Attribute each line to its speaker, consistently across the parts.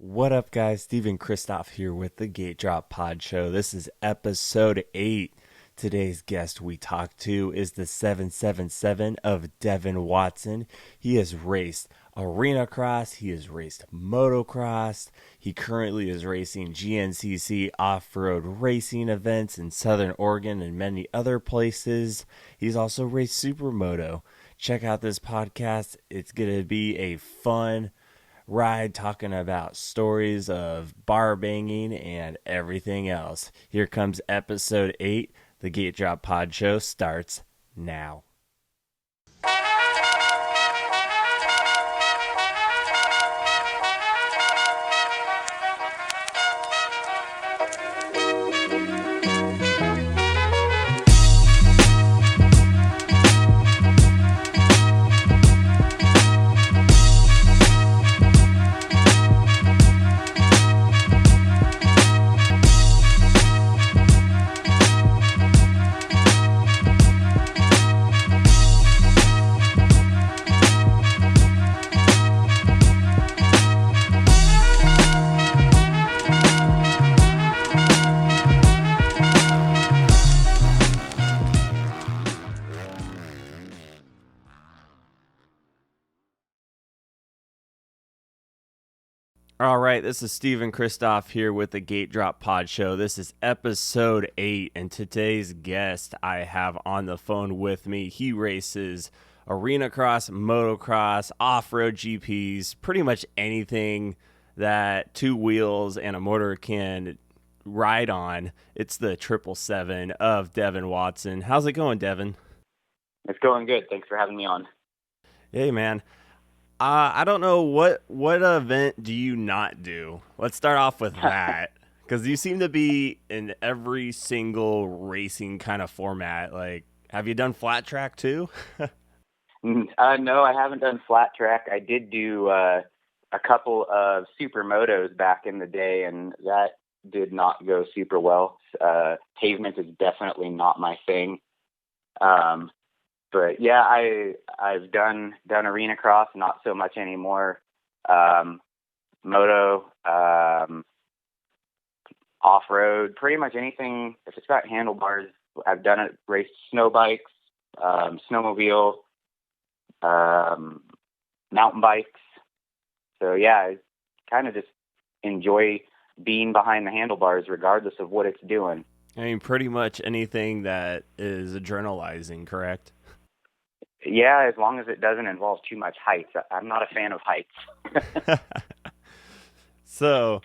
Speaker 1: What up, guys? Steven Christoph here with the Gate Drop Pod Show. This is episode 8. Today's guest we talked to is the 777 of Devin Watson. He has raced arena cross, he has raced motocross, he currently is racing GNCC off-road racing events in Southern Oregon and many other places. He's also raced supermoto. Check out this podcast. It's going to be a fun ride talking about stories of bar banging and everything else. Here comes episode 8. The Gate Drop Pod Show starts now. All right, this is Steven Christoph here with the Gate Drop Pod Show. This is episode 8, and today's guest I have on the phone with me. He races arena cross, motocross, off-road GPs, pretty much anything that two wheels and a motor can ride on. It's the 777 of Devin Watson. How's it going, Devin?
Speaker 2: It's going good. Thanks for having me on.
Speaker 1: Hey, man. I don't know what event do you not do? Let's start off with that, because you seem to be in every single racing kind of format. Like, have you done flat track too?
Speaker 2: No, I haven't done flat track. I did do a couple of supermotos back in the day, and that did not go super well. Pavement is definitely not my thing. But yeah, I've done arena cross, not so much anymore. Moto, off-road, pretty much anything. If it's got handlebars, I've done it. Raced snow bikes, snowmobile, mountain bikes. So yeah, I kind of just enjoy being behind the handlebars regardless of what it's doing.
Speaker 1: I mean, pretty much anything that is adrenalizing, correct?
Speaker 2: Yeah, as long as it doesn't involve too much heights. I'm not a fan of heights.
Speaker 1: So,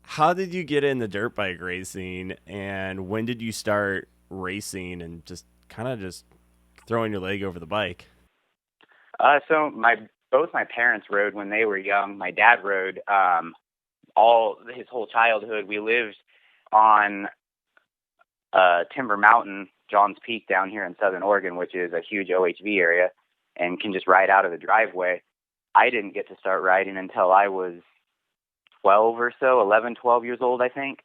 Speaker 1: how did you get into dirt bike racing, and when did you start racing and just throwing your leg over the bike?
Speaker 2: So both my parents rode when they were young. My dad rode all his whole childhood. We lived on Timber Mountain, Johns Peak down here in Southern Oregon, which is a huge OHV area and can just ride out of the driveway. I didn't get to start riding until I was 12 or so, 11, 12 years old, I think.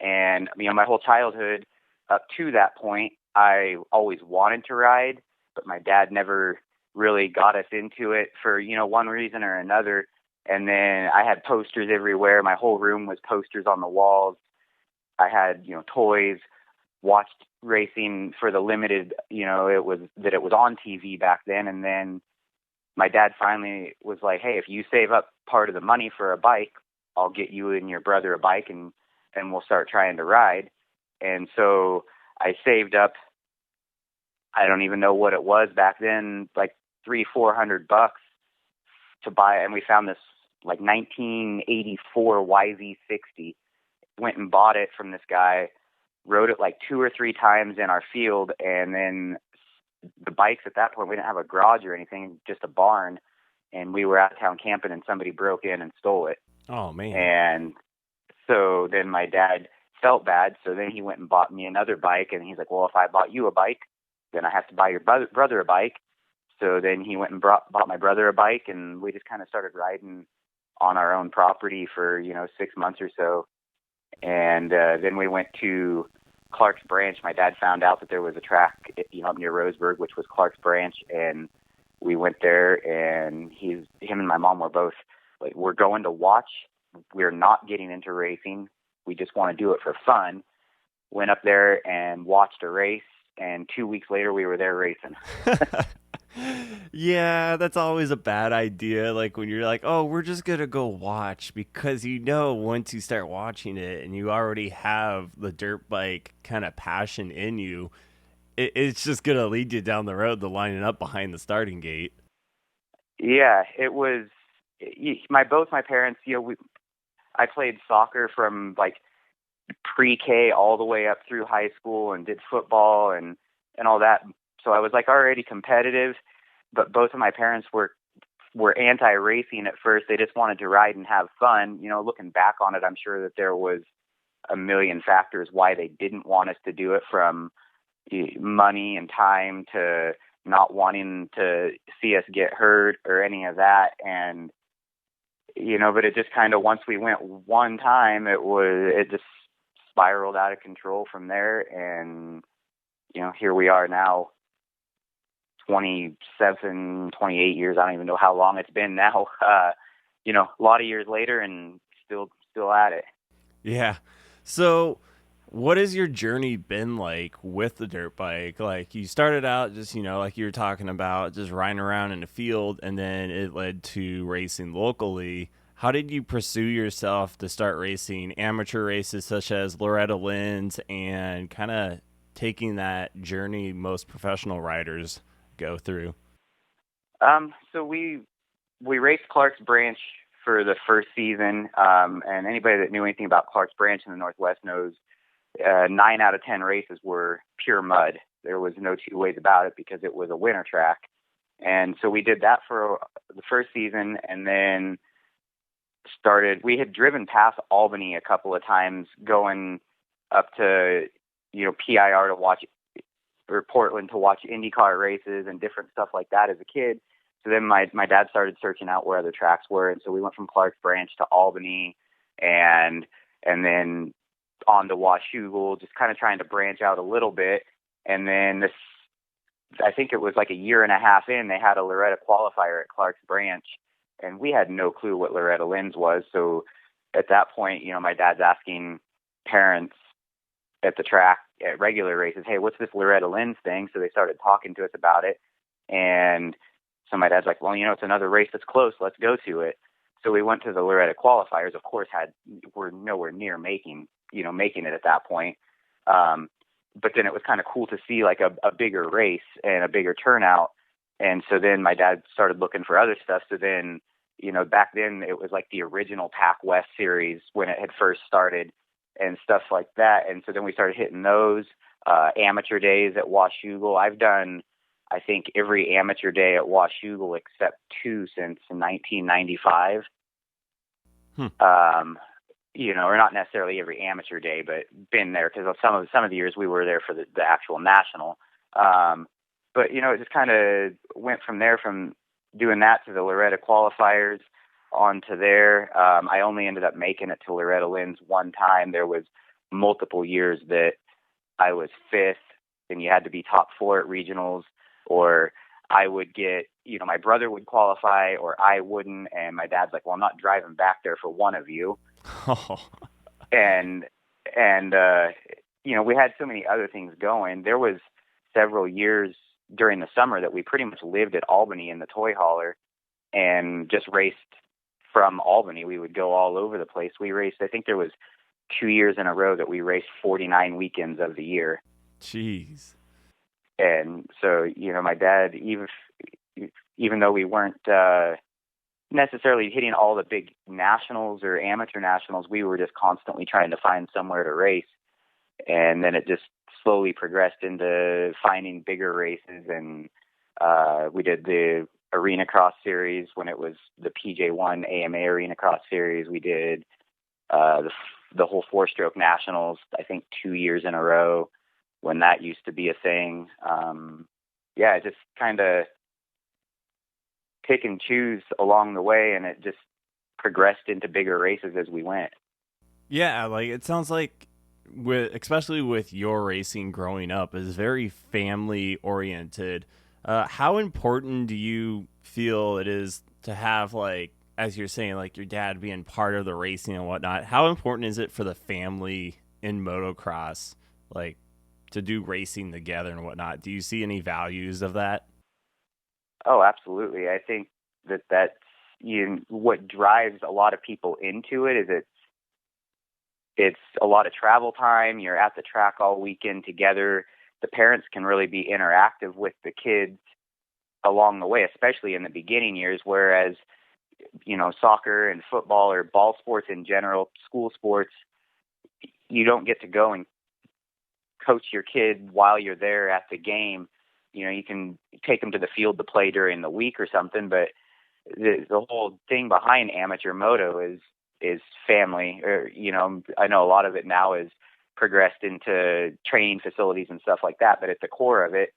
Speaker 2: And, my whole childhood up to that point, I always wanted to ride, but my dad never really got us into it for, one reason or another. And then I had posters everywhere. My whole room was posters on the walls. I had, toys, watched racing for the limited, it was on TV back then. And then my dad finally was like, hey, if you save up part of the money for a bike, I'll get you and your brother a bike and we'll start trying to ride. And so I saved up, I don't even know what it was back then, like $300-400 to buy. And we found this like 1984 YZ60, went and bought it from this guy, rode it like 2 or 3 times in our field, and then the bikes at that point, we didn't have a garage or anything, just a barn, and we were out of town camping and somebody broke in and stole it.
Speaker 1: Oh, man.
Speaker 2: And so then my dad felt bad, so then he went and bought me another bike, and he's like, well, if I bought you a bike, then I have to buy your brother a bike. So then he went and bought my brother a bike, and we just kind of started riding on our own property for, 6 months or so. And then we went to Clark's Branch. My dad found out that there was a track, up near Roseburg, which was Clark's Branch, and we went there. And him and my mom were both like, we're going to watch we're not getting into racing. We just want to do it for fun. Went up there and watched a race, and 2 weeks later we were there racing.
Speaker 1: Yeah, that's always a bad idea. Like when you're like, oh, we're just going to go watch, because once you start watching it and you already have the dirt bike kind of passion in you, it's just going to lead you down the road to lining up behind the starting gate.
Speaker 2: Yeah, it was both my parents, I played soccer from like pre-K all the way up through high school and did football and all that. So I was like already competitive, but both of my parents were anti-racing at first. They just wanted to ride and have fun. Looking back on it, I'm sure that there was a million factors why they didn't want us to do it, from money and time to not wanting to see us get hurt or any of that. And, but it just kind of, once we went one time, it just spiraled out of control from there. And, here we are now, 27, 28 years. I don't even know how long it's been now, a lot of years later, and still at it.
Speaker 1: Yeah. So what has your journey been like with the dirt bike? Like, you started out just, like you were talking about, just riding around in the field, and then it led to racing locally. How did you pursue yourself to start racing amateur races such as Loretta Lynn's, and kind of taking that journey most professional riders go through?
Speaker 2: So we raced Clark's Branch for the first season, and anybody that knew anything about Clark's Branch in the Northwest knows 9 out of 10 races were pure mud. There was no two ways about it, because it was a winter track. And so we did that for the first season, and then we had driven past Albany a couple of times, going up to, PIR to watch, or Portland to watch IndyCar races and different stuff like that as a kid. So then my dad started searching out where other tracks were. And so we went from Clark's Branch to Albany, and then on to Washougal, just kind of trying to branch out a little bit. And then I think it was like a year and a half in, they had a Loretta qualifier at Clark's Branch, and we had no clue what Loretta Lynn's was. So at that point, my dad's asking parents at the track at regular races, hey, what's this Loretta Lynn's thing? So they started talking to us about it. And so my dad's like, well, it's another race that's close. Let's go to it. So we went to the Loretta qualifiers. Of course, were nowhere near making it at that point. But then it was kind of cool to see like a bigger race and a bigger turnout. And so then my dad started looking for other stuff. So then, back then it was like the original Pac West series when it had first started and stuff like that. And so then we started hitting those amateur days at Washougal. I've done, I think, every amateur day at Washougal except 2 since 1995. Or not necessarily every amateur day, but been there, because some of the years we were there for the actual national. But it just kind of went from there, from doing that to the Loretta qualifiers on to there. I only ended up making it to Loretta Lynn's one time. There was multiple years that I was 5th, and you had to be top 4 at regionals, or I would get, my brother would qualify or I wouldn't. And my dad's like, well, I'm not driving back there for one of you.
Speaker 1: Oh.
Speaker 2: And we had so many other things going. There was several years during the summer that we pretty much lived at Albany in the toy hauler and just raced from Albany. We would go all over the place. We raced, I think there was 2 years in a row that we raced 49 weekends of the year.
Speaker 1: Jeez.
Speaker 2: And so, my dad, even though we weren't necessarily hitting all the big nationals or amateur nationals, we were just constantly trying to find somewhere to race. And then it just slowly progressed into finding bigger races. And we did the Arena Cross series when it was the PJ1 AMA Arena Cross series. We did the whole 4-stroke nationals, I think 2 years in a row, when that used to be a thing. Just kind of pick and choose along the way, and it just progressed into bigger races as we went.
Speaker 1: Yeah, like it sounds like, especially with your racing growing up, is very family oriented. How important do you feel it is to have like as you're saying, like your dad being part of the racing and whatnot, how important is it for the family in motocross, like to do racing together and whatnot? Do you see any values of that?
Speaker 2: Oh, absolutely. I think that's what drives a lot of people into it is it's a lot of travel time. You're at the track all weekend together. The parents can really be interactive with the kids along the way, especially in the beginning years, whereas, soccer and football or ball sports in general, school sports, you don't get to go and coach your kid while you're there at the game. You can take them to the field to play during the week or something, but the whole thing behind amateur moto is family. Or, I know a lot of it now is progressed into training facilities and stuff like that, but at the core of it,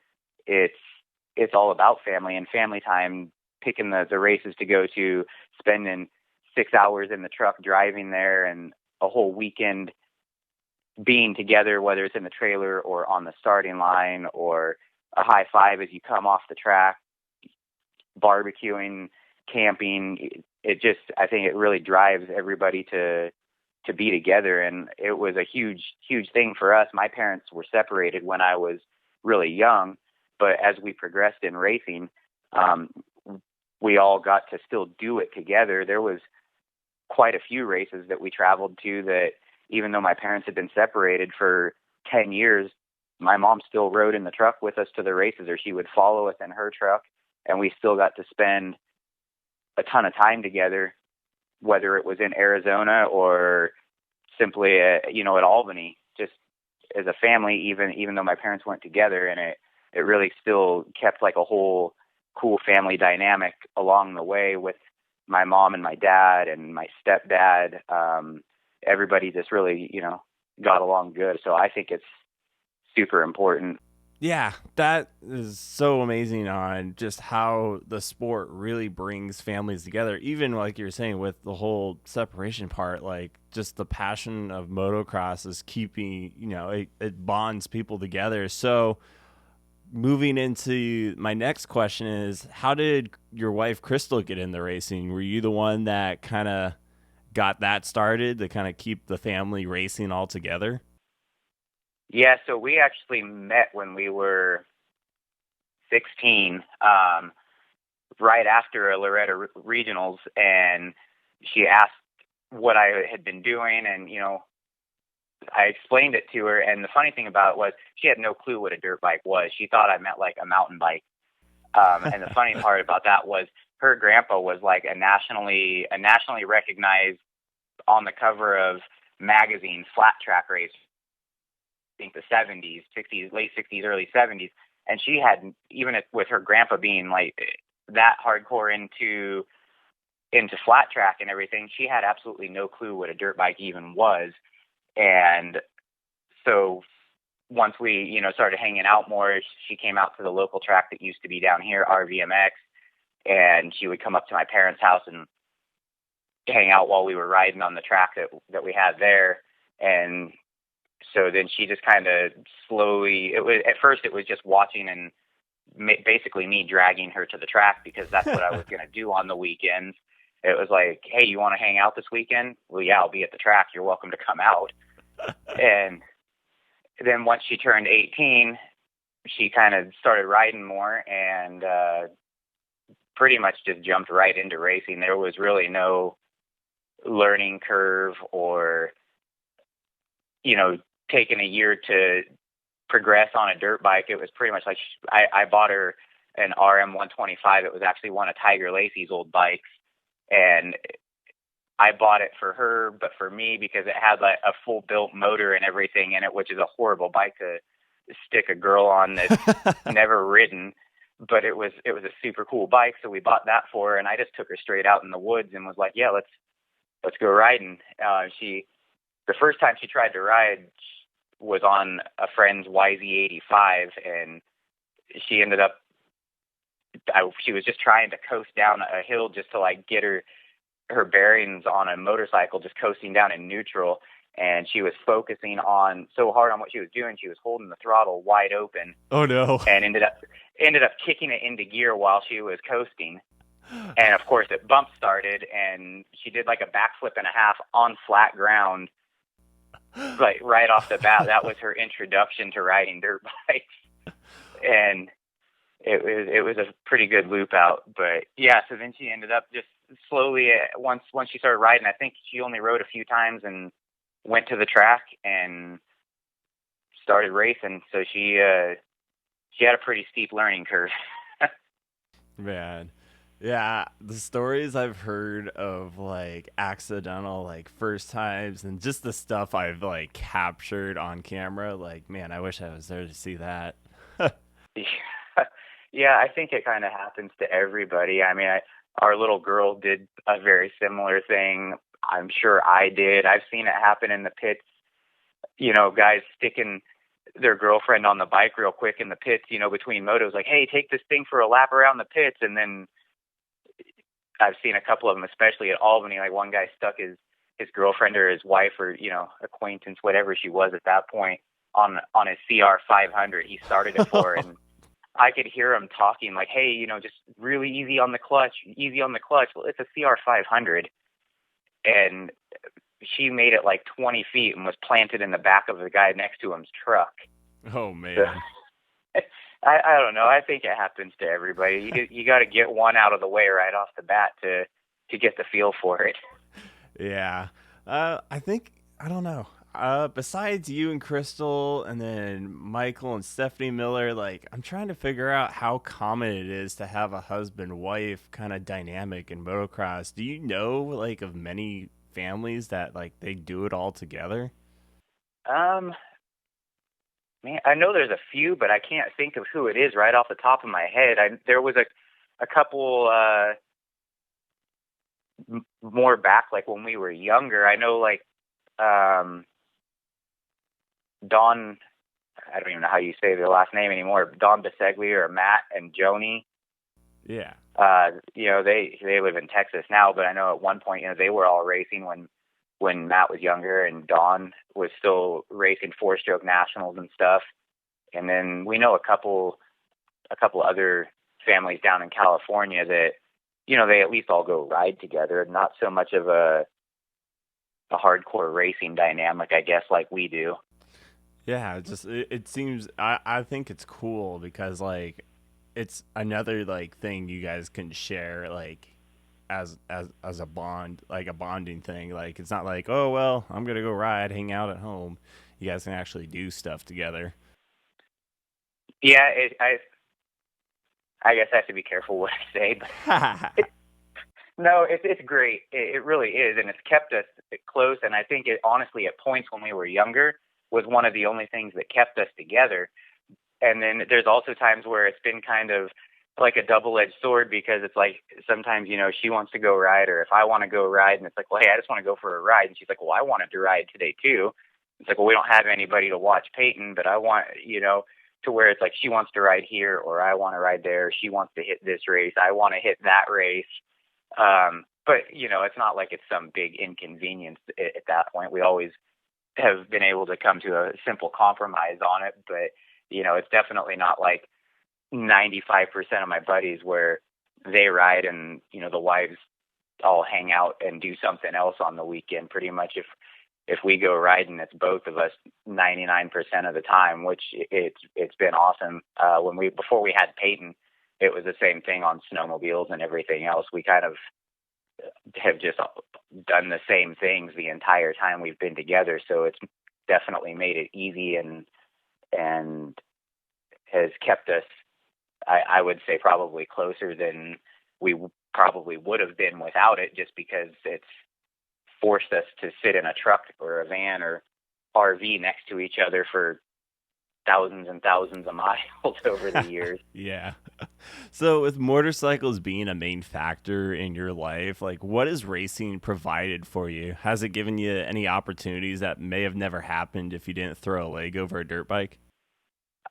Speaker 2: it's all about family and family time, picking the races to go to, spending 6 hours in the truck driving there, and a whole weekend being together, whether it's in the trailer or on the starting line, or a high five as you come off the track, barbecuing, camping. I think it really drives everybody to be together. And it was a huge, huge thing for us. My parents were separated when I was really young, but as we progressed in racing, we all got to still do it together. There was quite a few races that we traveled to that, even though my parents had been separated for 10 years, my mom still rode in the truck with us to the races, or she would follow us in her truck, and we still got to spend a ton of time together, whether it was in Arizona or simply at Albany, just as a family, even though my parents weren't together. And it really still kept like a whole cool family dynamic along the way with my mom and my dad and my stepdad. Everybody just really, got along good. So I think it's super important.
Speaker 1: Yeah, that is so amazing on just how the sport really brings families together. Even like you're saying with the whole separation part, like just the passion of motocross is keeping, it bonds people together. So moving into my next question is, how did your wife Crystal get in the racing? Were you the one that kind of got that started to kind of keep the family racing all together?
Speaker 2: Yeah, so we actually met when we were 16, right after a Loretta Regionals, and she asked what I had been doing, and, I explained it to her, and the funny thing about it was she had no clue what a dirt bike was. She thought I meant like a mountain bike. And the funny part about that was her grandpa was like a nationally recognized, on the cover of magazine, flat track race, I think the 70s, 60s, late 60s, early 70s. And she had, even with her grandpa being like that hardcore into flat track and everything, she had absolutely no clue what a dirt bike even was. And so once we, started hanging out more, she came out to the local track that used to be down here, RVMX, and she would come up to my parents' house and hang out while we were riding on the track that we had there. And so then she just kind of slowly, at first it was just watching and basically me dragging her to the track because that's what I was going to do on the weekends. It was like, hey, you want to hang out this weekend? Well, yeah, I'll be at the track. You're welcome to come out. And then once she turned 18, she kind of started riding more and pretty much just jumped right into racing. There was really no learning curve or, taking a year to progress on a dirt bike. It was pretty much like I bought her an RM 125. It was actually one of Tiger Lacey's old bikes. And I bought it for her, but for me, because it had like a full built motor and everything in it, which is a horrible bike to stick a girl on that's never ridden. But it was a super cool bike. So we bought that for her, and I just took her straight out in the woods and was like, yeah, let's go riding. The first time she tried to ride was on a friend's YZ85, and she ended up, she was just trying to coast down a hill just to like get her bearings on a motorcycle, just coasting down in neutral. And she was focusing on so hard on what she was doing. She was holding the throttle wide open.
Speaker 1: Oh no.
Speaker 2: And ended up kicking it into gear while she was coasting. And of course it bump started and she did like a backflip and a half on flat ground, like right off the bat. That was her introduction to riding dirt bikes. And it was a pretty good loop out. But yeah, so then she ended up just slowly, once she started riding, I think she only rode a few times and went to the track and started racing. So she had a pretty steep learning curve.
Speaker 1: Man. Yeah, the stories I've heard of like accidental like first times and just the stuff I've like captured on camera, like man, I wish I was there to see that.
Speaker 2: Yeah, I think it kind of happens to everybody. I mean, our little girl did a very similar thing. I'm sure I did. I've seen it happen in the pits. Guys sticking their girlfriend on the bike real quick in the pits, between motos, like, hey, take this thing for a lap around the pits. And then I've seen a couple of them, especially at Albany, like one guy stuck his girlfriend or his wife or, acquaintance, whatever she was at that point, on his CR 500. He started it for her, and I could hear him talking like, hey, just really easy on the clutch. Well, it's a CR 500. And she made it like 20 feet and was planted in the back of the guy next to him's truck.
Speaker 1: Oh man.
Speaker 2: So, I don't know. I think it happens to everybody. You got to get one out of the way right off the bat to get the feel for it.
Speaker 1: Yeah. I think I don't know. Besides you and Crystal and then Michael and Stephanie Miller, like I'm trying to figure out how common it is to have a husband-wife kind of dynamic in motocross. Do you know like of many families that like they do it all together?
Speaker 2: Man, I know there's a few, but I can't think of who it is right off the top of my head. There was a couple more back, like when we were younger. I know, like Don. I don't even know how you say their last name anymore. Don Biseglia or Matt and Joni.
Speaker 1: Yeah.
Speaker 2: They live in Texas now, but I know at one point, they were all racing when Matt was younger and Don was still racing 4-stroke nationals and stuff. And then we know a couple other families down in California that, they at least all go ride together. Not so much of a hardcore racing dynamic, I guess, like we do.
Speaker 1: Yeah, it seems I think it's cool because like it's another like thing you guys can share like as a bond, like a bonding thing. Like it's not like, oh well, I'm gonna go ride, hang out at home. You guys can actually do stuff together.
Speaker 2: Yeah, I guess I have to be careful what I say, but no, it's great. It really is, and it's kept us close. And I think honestly, at points when we were younger, was one of the only things that kept us together. And then there's also times where it's been kind of like a double-edged sword because it's like sometimes, she wants to go ride or if I want to go ride and it's like, well, hey, I just want to go for a ride. And she's like, well, I wanted to ride today too. It's like, well, we don't have anybody to watch Peyton, but I want, to where it's like she wants to ride here or I want to ride there. She wants to hit this race. I want to hit that race. But, it's not like it's some big inconvenience at that point. We always have been able to come to a simple compromise on it. But, it's definitely not like 95% of my buddies where they ride and, the wives all hang out and do something else on the weekend. Pretty much if we go riding, it's both of us 99% of the time, which it's been awesome. Before we had Peyton, it was the same thing on snowmobiles and everything else. We kind of have just done the same things the entire time we've been together. So it's definitely made it easy and has kept us, I would say, probably closer than we probably would have been without it, just because it's forced us to sit in a truck or a van or RV next to each other for thousands and thousands of miles over the years.
Speaker 1: Yeah. So with motorcycles being a main factor in your life, like what has racing provided for you? Has it given you any opportunities that may have never happened if you didn't throw a leg over a dirt bike?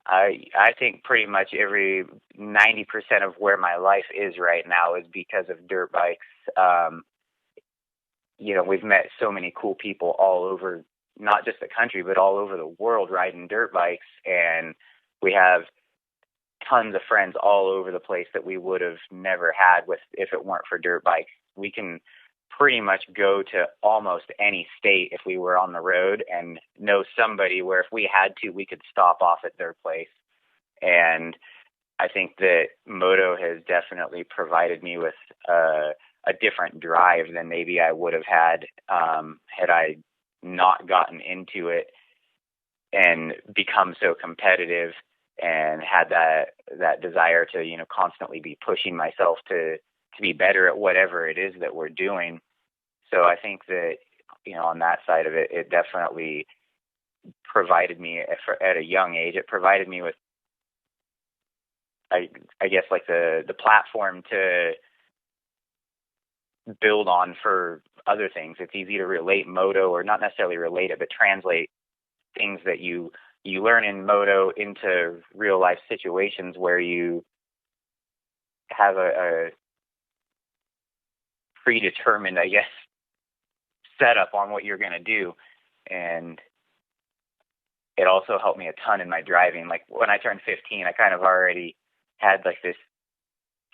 Speaker 2: I think pretty much every 90% of where my life is right now is because of dirt bikes. We've met so many cool people all over, not just the country, but all over the world riding dirt bikes. And we have tons of friends all over the place that we would have never had if it weren't for dirt bikes. We can pretty much go to almost any state if we were on the road and know somebody where if we had to, we could stop off at their place. And I think that moto has definitely provided me with a different drive than maybe I would have had had I not gotten into it and become so competitive and had that desire to, constantly be pushing myself to be better at whatever it is that we're doing. So I think that, on that side of it, it definitely provided me at a young age, it provided me with, I guess, like the platform to build on for other things. It's easy to relate moto, or not necessarily relate it, but translate things that you learn in moto into real life situations where you have a predetermined, I guess, setup on what you're going to do. And it also helped me a ton in my driving. Like when I turned 15, I kind of already had like this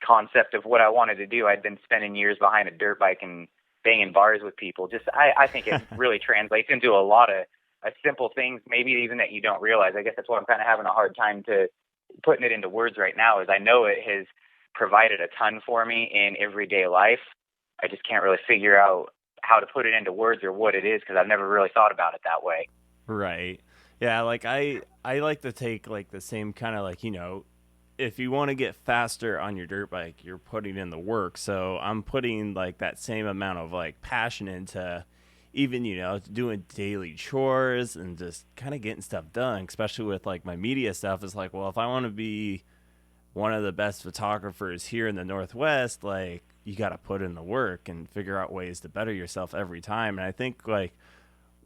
Speaker 2: concept of what I wanted to do. I'd been spending years behind a dirt bike and banging bars with people. I think it really translates into a lot of simple things, maybe even that you don't realize. I guess that's why I'm kind of having a hard time to putting it into words right now, is I know it has provided a ton for me in everyday life. I just can't really figure out how to put it into words or what it is, because I've never really thought about it that way.
Speaker 1: Right. Yeah, like I like to take like the same kind of like, if you want to get faster on your dirt bike, you're putting in the work. So I'm putting like that same amount of like passion into even, doing daily chores and just kind of getting stuff done, especially with like my media stuff. It's like, well, if I want to be one of the best photographers here in the Northwest, like you got to put in the work and figure out ways to better yourself every time. And I think like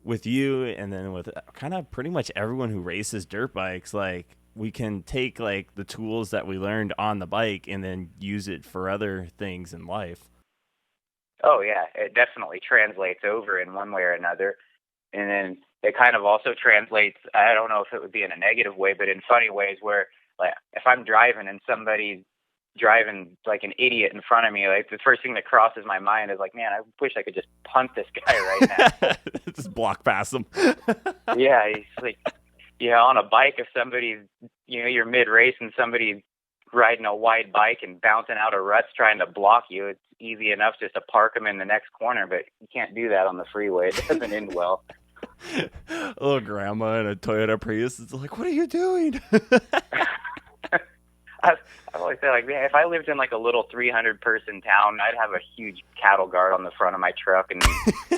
Speaker 1: with you and then with kind of pretty much everyone who races dirt bikes, like we can take like the tools that we learned on the bike and then use it for other things in life.
Speaker 2: Oh yeah, it definitely translates over in one way or another. And then it kind of also translates, I don't know if it would be in a negative way, but in funny ways where, like, if I'm driving and somebody's driving like an idiot in front of me, like the first thing that crosses my mind is like, man, I wish I could just punt this guy right now.
Speaker 1: Just block past him.
Speaker 2: Yeah, he's like, on a bike, if somebody's, you're mid-race and somebody's riding a wide bike and bouncing out of ruts trying to block you, it's easy enough just to park them in the next corner, but you can't do that on the freeway. It doesn't end well.
Speaker 1: A little grandma in a Toyota Prius is like, what are you doing?
Speaker 2: I've always said, like, man, if I lived in like a little 300-person town, I'd have a huge cattle guard on the front of my truck, and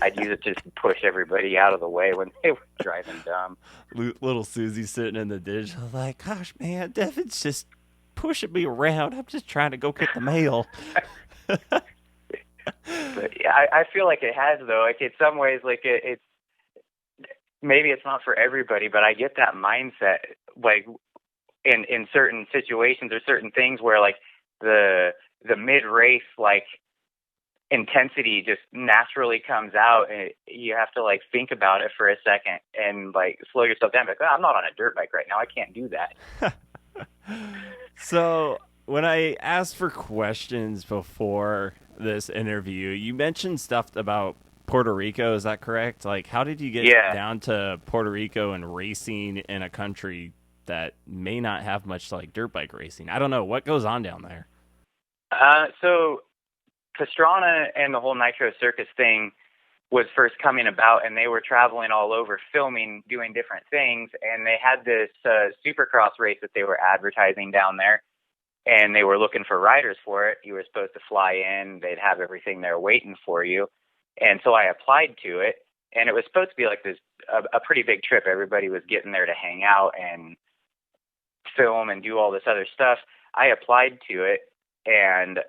Speaker 2: I'd use it to just push everybody out of the way when they were driving dumb.
Speaker 1: Little Susie sitting in the ditch, like, gosh, man, Devin's just pushing me around. I'm just trying to go get the mail.
Speaker 2: But yeah, I feel like it has, though. Like in some ways, like it's maybe it's not for everybody, but I get that mindset, like in certain situations or certain things where like the mid-race like intensity just naturally comes out, and you have to like think about it for a second and like slow yourself down. Like, I'm not on a dirt bike right now. I can't do that.
Speaker 1: So when I asked for questions before this interview, you mentioned stuff about Puerto Rico. Is that correct? Like, how did you get down to Puerto Rico and racing in a country that may not have much like dirt bike racing? I don't know. What goes on down there?
Speaker 2: So Pastrana and the whole Nitro Circus thing was first coming about, and they were traveling all over filming, doing different things. And they had this Supercross race that they were advertising down there, and they were looking for riders for it. You were supposed to fly in. They'd have everything there waiting for you. And so I applied to it, and it was supposed to be like this, a pretty big trip. Everybody was getting there to hang out and film and do all this other stuff. I applied to it, and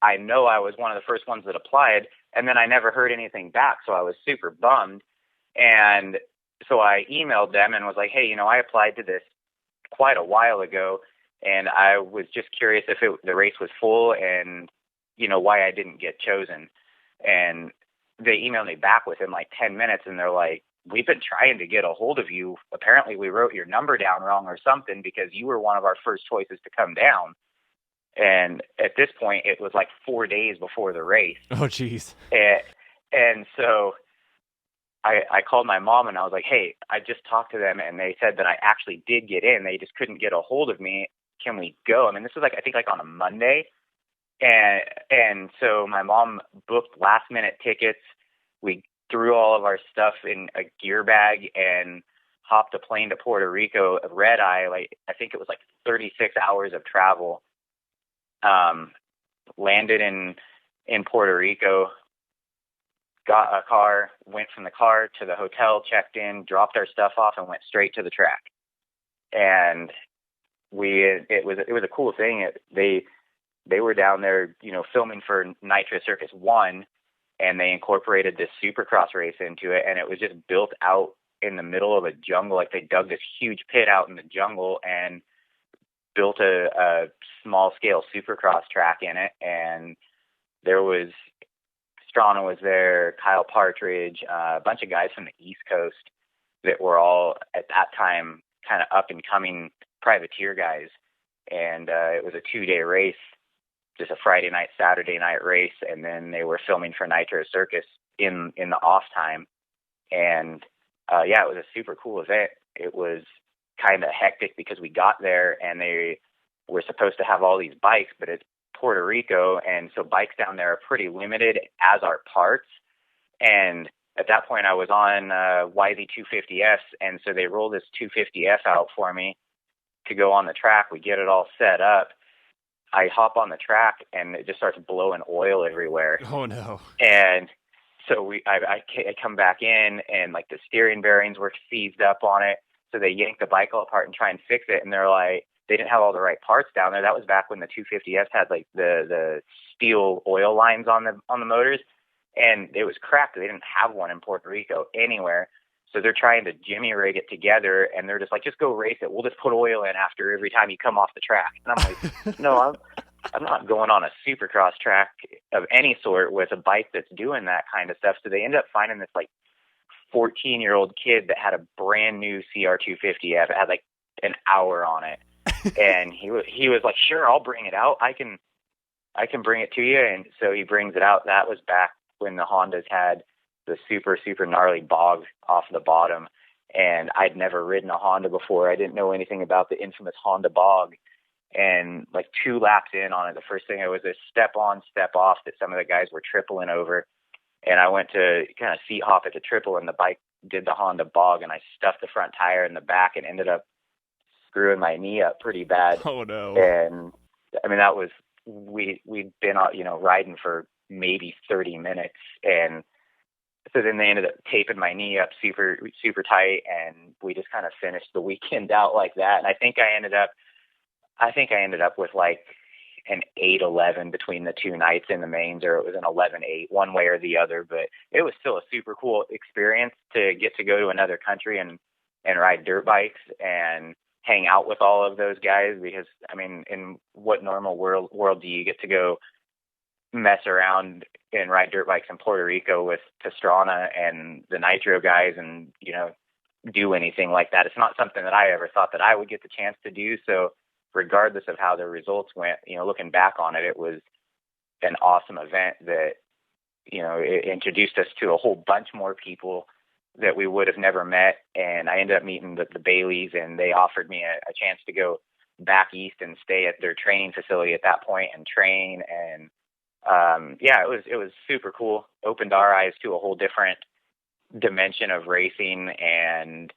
Speaker 2: I know I was one of the first ones that applied, and then I never heard anything back, so I was super bummed. And so I emailed them and was like, hey, I applied to this quite a while ago, and I was just curious if the race was full and, why I didn't get chosen. And they emailed me back within like 10 minutes, and they're like, we've been trying to get a hold of you. Apparently we wrote your number down wrong or something, because you were one of our first choices to come down. And at this point, it was like 4 days before the race.
Speaker 1: Oh, geez.
Speaker 2: And so I called my mom and I was like, hey, I just talked to them and they said that I actually did get in. They just couldn't get a hold of me. Can we go? I mean, this was I think on a Monday. And so my mom booked last minute tickets. We threw all of our stuff in a gear bag and hopped a plane to Puerto Rico, a red eye. I think it was 36 hours of travel. Landed in Puerto Rico, got a car, went from the car to the hotel, checked in, dropped our stuff off, and went straight to the track. And it was a cool thing. They were down there, filming for Nitro Circus 1, and they incorporated this Supercross race into it, and it was just built out in the middle of a jungle. They dug this huge pit out in the jungle and built a small scale Supercross track in it. And there was Strana was there, Kyle Partridge, a bunch of guys from the East Coast that were all at that time kind of up and coming privateer guys. And it was a 2-day race, just a Friday night, Saturday night race. And then they were filming for Nitro Circus in the off time. And it was a super cool event. It was kind of hectic because we got there and they were supposed to have all these bikes, but it's Puerto Rico, and so bikes down there are pretty limited, as are parts. And at that point I was on YZ250S, and so they rolled this 250F out for me to go on the track. We get it all set up. I hop on the track and it just starts blowing oil everywhere.
Speaker 1: Oh no.
Speaker 2: And so I come back in, and the steering bearings were seized up on it. So they yanked the bike all apart and try and fix it. And they're like, they didn't have all the right parts down there. That was back when the 250S had the steel oil lines on the motors, and it was cracked. They didn't have one in Puerto Rico anywhere. So they're trying to jimmy rig it together, and they're just like, just go race it. We'll just put oil in after every time you come off the track. And I'm like, no, I'm not going on a Supercross track of any sort with a bike that's doing that kind of stuff. So they ended up finding this 14-year-old kid that had a brand new CR250F. It had an hour on it. And he was like, sure, I'll bring it out. I can bring it to you. And so he brings it out. That was back when the Hondas had the super, super gnarly bog off the bottom. And I'd never ridden a Honda before. I didn't know anything about the infamous Honda bog. And 2 laps in on it, the first thing, it was a step on, step off that some of the guys were tripling over. And I went to kind of seat hop at the triple, and the bike did the Honda bog, and I stuffed the front tire in the back and ended up screwing my knee up pretty bad.
Speaker 1: Oh no.
Speaker 2: And I mean, that was, we'd been, riding for maybe 30 minutes. And so then they ended up taping my knee up super, super tight, and we just kind of finished the weekend out like that. And I think I ended up with an 8-11 between the 2 nights in the mains, or it was an 11-8, one way or the other. But it was still a super cool experience to get to go to another country and ride dirt bikes and hang out with all of those guys, because I mean, in what normal world do you get to go mess around and ride dirt bikes in Puerto Rico with Pastrana and the Nitro guys and, do anything like that? It's not something that I ever thought that I would get the chance to do. So regardless of how the results went, looking back on it, it was an awesome event that, it introduced us to a whole bunch more people that we would have never met. And I ended up meeting the Baileys, and they offered me a chance to go back east and stay at their training facility at that point and train. And it was super cool. Opened our eyes to a whole different dimension of racing, and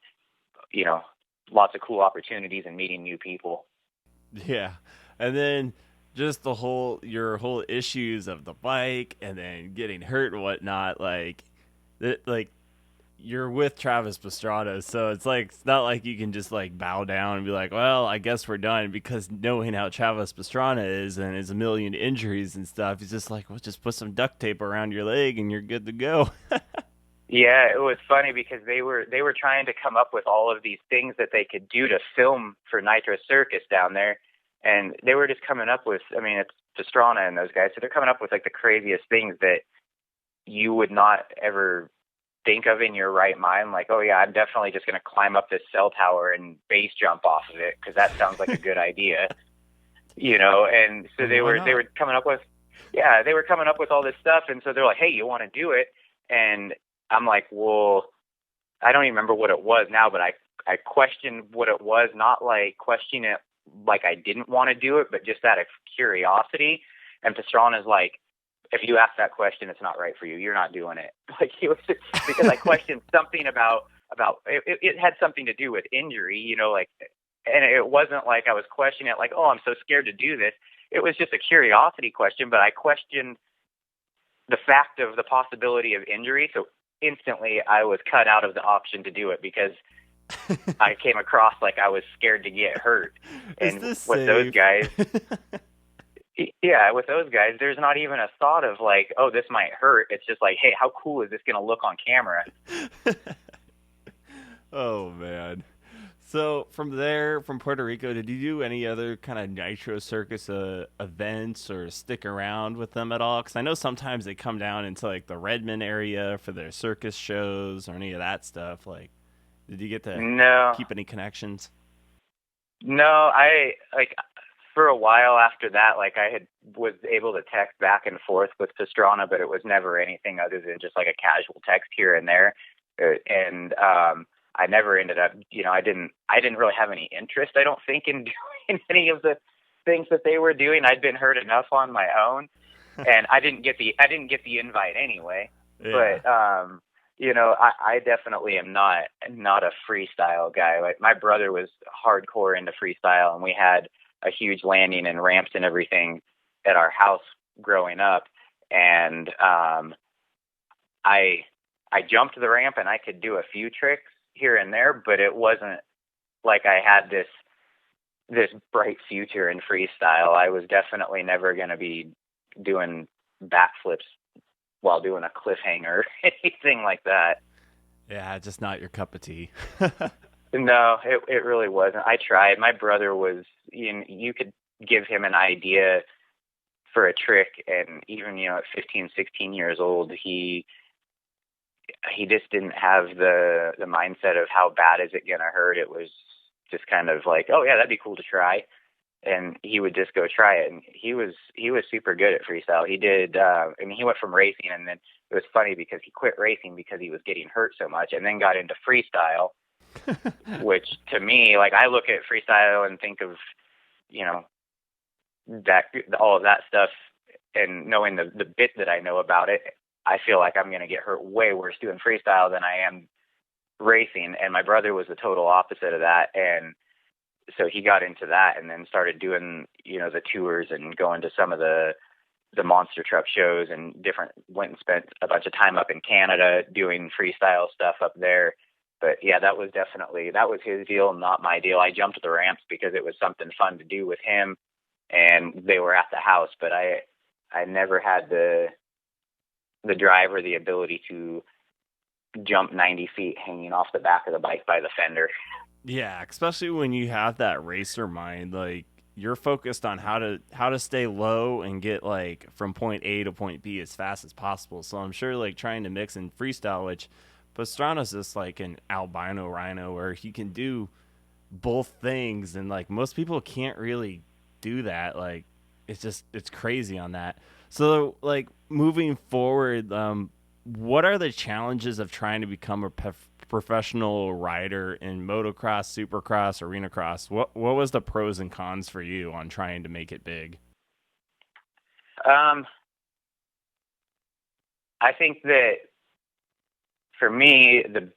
Speaker 2: lots of cool opportunities and meeting new people.
Speaker 1: Yeah. And then just your whole issues of the bike and then getting hurt and whatnot, you're with Travis Pastrana, so it's not like you can just bow down and be like, well, I guess we're done, because knowing how Travis Pastrana is and his a million injuries and stuff, he's just like, well, just put some duct tape around your leg and you're good to go.
Speaker 2: Yeah, it was funny because they were trying to come up with all of these things that they could do to film for Nitro Circus down there, and they were just coming up with, I mean, it's Pastrana and those guys, so they're coming up with the craziest things that you would not ever think of in your right mind, like, oh yeah, I'm definitely just going to climb up this cell tower and base jump off of it because that sounds like a good idea, And so
Speaker 1: Why
Speaker 2: they
Speaker 1: not?
Speaker 2: were coming up with, yeah, they were coming up with all this stuff, and so they're like, hey, you want to do it? And I'm like, well, I don't even remember what it was now, but I questioned what it was, not like questioning it like I didn't want to do it, but just out of curiosity. And Pastrana's like, if you ask that question, it's not right for you. You're not doing it. Like he was, because I questioned something about it had something to do with injury, like, and it wasn't like I was questioning it like, oh, I'm so scared to do this. It was just a curiosity question, but I questioned the fact of the possibility of injury. So instantly I was cut out of the option to do it because I came across like I was scared to get hurt.
Speaker 1: Is
Speaker 2: And
Speaker 1: this
Speaker 2: with those
Speaker 1: safe?
Speaker 2: guys, yeah, with those guys, there's not even a thought of like, oh, this might hurt. It's just like, hey, how cool is this going to look on camera?
Speaker 1: Oh man. So from there, from Puerto Rico, did you do any other kind of Nitro Circus events or stick around with them at all? Because I know sometimes they come down into like the Redmond area for their circus shows or any of that stuff. Like, did you get to
Speaker 2: No,
Speaker 1: keep any connections?
Speaker 2: no, I like for a while after that, like was able to text back and forth with Pastrana, but it was never anything other than just like a casual text here and there. And I never ended up, I didn't really have any interest, I don't think, in doing any of the things that they were doing. I'd been hurt enough on my own, and I didn't get the invite anyway.
Speaker 1: Yeah.
Speaker 2: But I definitely am not a freestyle guy. Like my brother was hardcore into freestyle, and we had a huge landing and ramps and everything at our house growing up. And I jumped the ramp and I could do a few tricks here and there, but it wasn't like I had this bright future in freestyle. I was definitely never going to be doing backflips while doing a cliffhanger or anything like that.
Speaker 1: Yeah, just not your cup of tea.
Speaker 2: No, it really wasn't. I tried. My brother was, you could give him an idea for a trick, and even, at 15, 16 years old, he just didn't have the mindset of how bad is it going to hurt. It was just kind of like, oh yeah, that'd be cool to try. And he would just go try it. And he was super good at freestyle. He did, he went from racing, and then it was funny because he quit racing because he was getting hurt so much, and then got into freestyle, which to me, like, I look at freestyle and think of, that all of that stuff, and knowing the bit that I know about it, I feel like I'm going to get hurt way worse doing freestyle than I am racing. And my brother was the total opposite of that. And so he got into that and then started doing, the tours and going to some of the monster truck shows and went and spent a bunch of time up in Canada doing freestyle stuff up there. But yeah, that was his deal, not my deal. I jumped the ramps because it was something fun to do with him, and they were at the house, but I never had the drive or the ability to jump 90 feet hanging off the back of the bike by the fender.
Speaker 1: Yeah, especially when you have that racer mind, like you're focused on how to stay low and get like from point A to point B as fast as possible. So I'm sure like trying to mix in freestyle, which Pastrana's just like an albino rhino where he can do both things, and like most people can't really do that. Like it's crazy on that. So like moving forward, what are the challenges of trying to become a professional rider in motocross, supercross, arena cross? What was the pros and cons for you on trying to make it big?
Speaker 2: I think that for me, the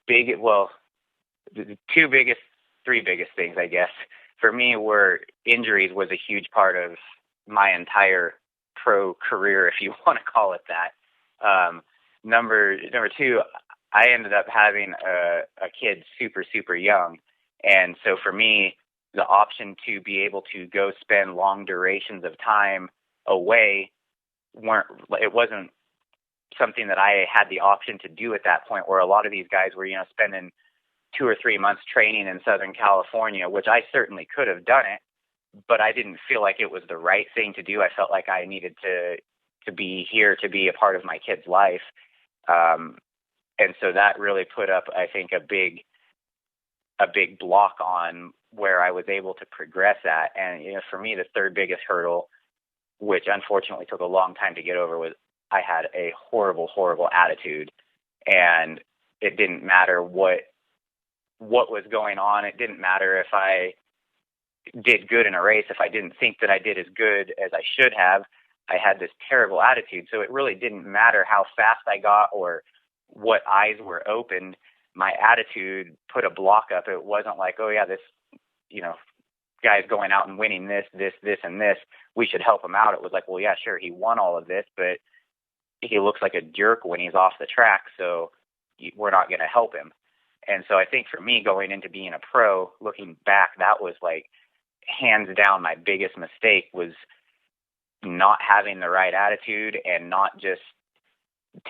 Speaker 2: three biggest things, I guess, for me were injuries was a huge part of my entire pro career, if you want to call it that. Number two, I ended up having a kid super, super young. And so for me, the option to be able to go spend long durations of time away it wasn't something that I had the option to do at that point, where a lot of these guys were, spending 2 or 3 months training in Southern California, which I certainly could have done it, but I didn't feel like it was the right thing to do. I felt like I needed to be here to be a part of my kid's life. And so that really put up, I think, a big block on where I was able to progress at. And, for me, the third biggest hurdle, which unfortunately took a long time to get over, was I had a horrible, horrible attitude. And it didn't matter what was going on. It didn't matter if I did good in a race. If I didn't think that I did as good as I should have, I had this terrible attitude. So it really didn't matter how fast I got or what eyes were opened. My attitude put a block up. It wasn't like, oh yeah, this, guy's going out and winning this, and this. We should help him out. It was like, well, yeah, sure, he won all of this, but he looks like a jerk when he's off the track, so we're not going to help him. And so I think for me, going into being a pro, looking back, that was like hands down my biggest mistake, was not having the right attitude and not just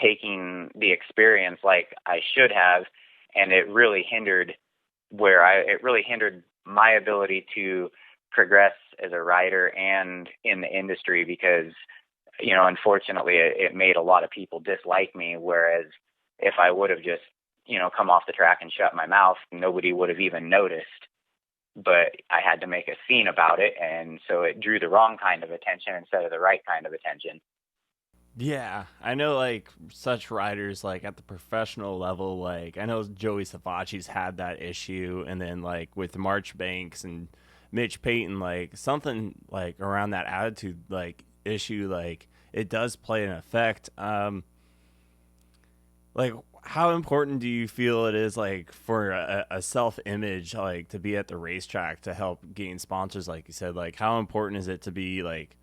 Speaker 2: taking the experience like I should have. And it really hindered my ability to progress as a rider and in the industry, because, unfortunately it made a lot of people dislike me. Whereas if I would have just, come off the track and shut my mouth, nobody would have even noticed. But I had to make a scene about it, and so it drew the wrong kind of attention instead of the right kind of attention.
Speaker 1: Yeah, I know, like, such riders, like, at the professional level, like, I know Joey Savacci's had that issue, and then, like, with Marchbanks and Mitch Payton, like, something, like, around that attitude, like, issue, like, it does play an effect. Like, how important do you feel it is, like, for a self-image, like, to be at the racetrack to help gain sponsors, like you said? Like, how important is it to be, like,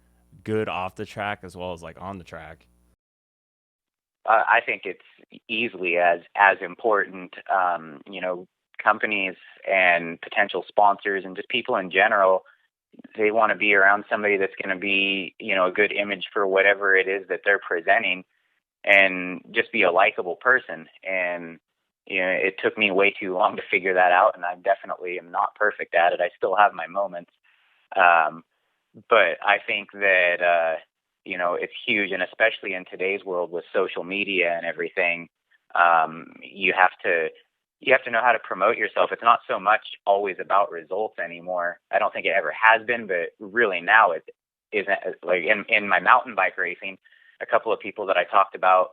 Speaker 1: good off the track as well as, like, on the track?
Speaker 2: I think it's easily as important. Companies and potential sponsors and just people in general, they want to be around somebody that's going to be, a good image for whatever it is that they're presenting, and just be a likable person. And, it took me way too long to figure that out, and I definitely am not perfect at it. I still have my moments. But I think that, it's huge. And especially in today's world with social media and everything, you have to know how to promote yourself. It's not so much always about results anymore. I don't think it ever has been, but really now it isn't. Like in my mountain bike racing, a couple of people that I talked about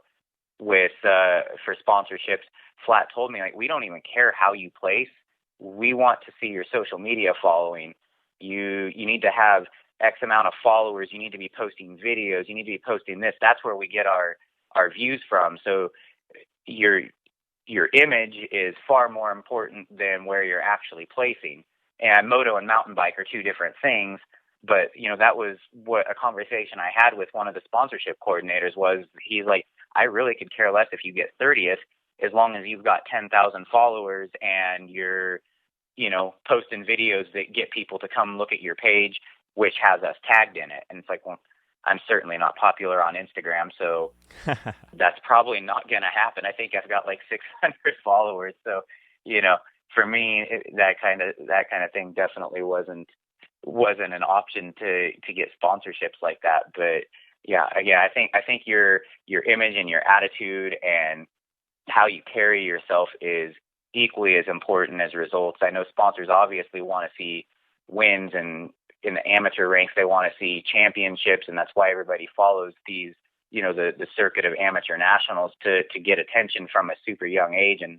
Speaker 2: with, for sponsorships, flat told me, like, we don't even care how you place. We want to see your social media following. You need to have X amount of followers. You need to be posting videos. You need to be posting this. That's where we get our views from. So your image is far more important than where you're actually placing. And moto and mountain bike are two different things. But, that was what a conversation I had with one of the sponsorship coordinators was. He's like, I really could care less if you get 30th, as long as you've got 10,000 followers and you're, posting videos that get people to come look at your page, which has us tagged in it. And it's like, well, I'm certainly not popular on Instagram, so that's probably not going to happen. I think I've got like 600 followers. So, for me, that kind of thing definitely wasn't an option to get sponsorships like that. But yeah, I think your image and your attitude and how you carry yourself is equally as important as results. I know sponsors obviously want to see wins, and in the amateur ranks, they want to see championships, and that's why everybody follows these, the circuit of amateur nationals to get attention from a super young age and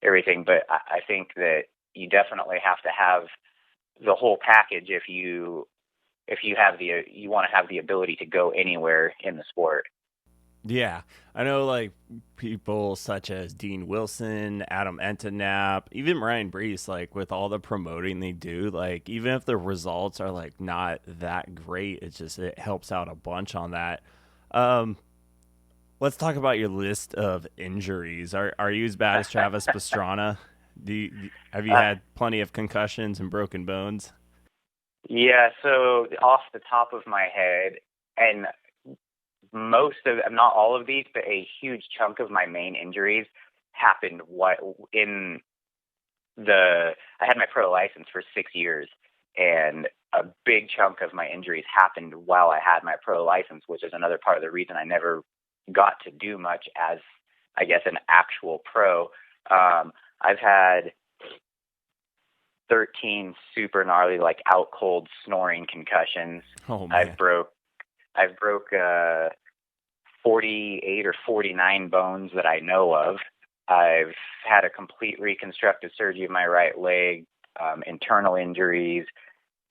Speaker 2: everything. But I think that you definitely have to have the whole package if you want to have the ability to go anywhere in the sport.
Speaker 1: Yeah, I know, like, people such as Dean Wilson, Adam Entenap, even Ryan Brees, like, with all the promoting they do, like, even if the results are, like, not that great, it helps out a bunch on that. Let's talk about your list of injuries. Are you as bad as Travis Pastrana? Have you had plenty of concussions and broken bones?
Speaker 2: Yeah, so off the top of my head, and most of, not all of these, but a huge chunk of my main injuries happened I had my pro license for 6 years, and a big chunk of my injuries happened while I had my pro license, which is another part of the reason I never got to do much as I guess, an actual pro. I've had 13 super gnarly, like out cold snoring concussions.
Speaker 1: Oh man.
Speaker 2: I've broke 48 or 49 bones that I know of. I've had a complete reconstructive surgery of my right leg, internal injuries,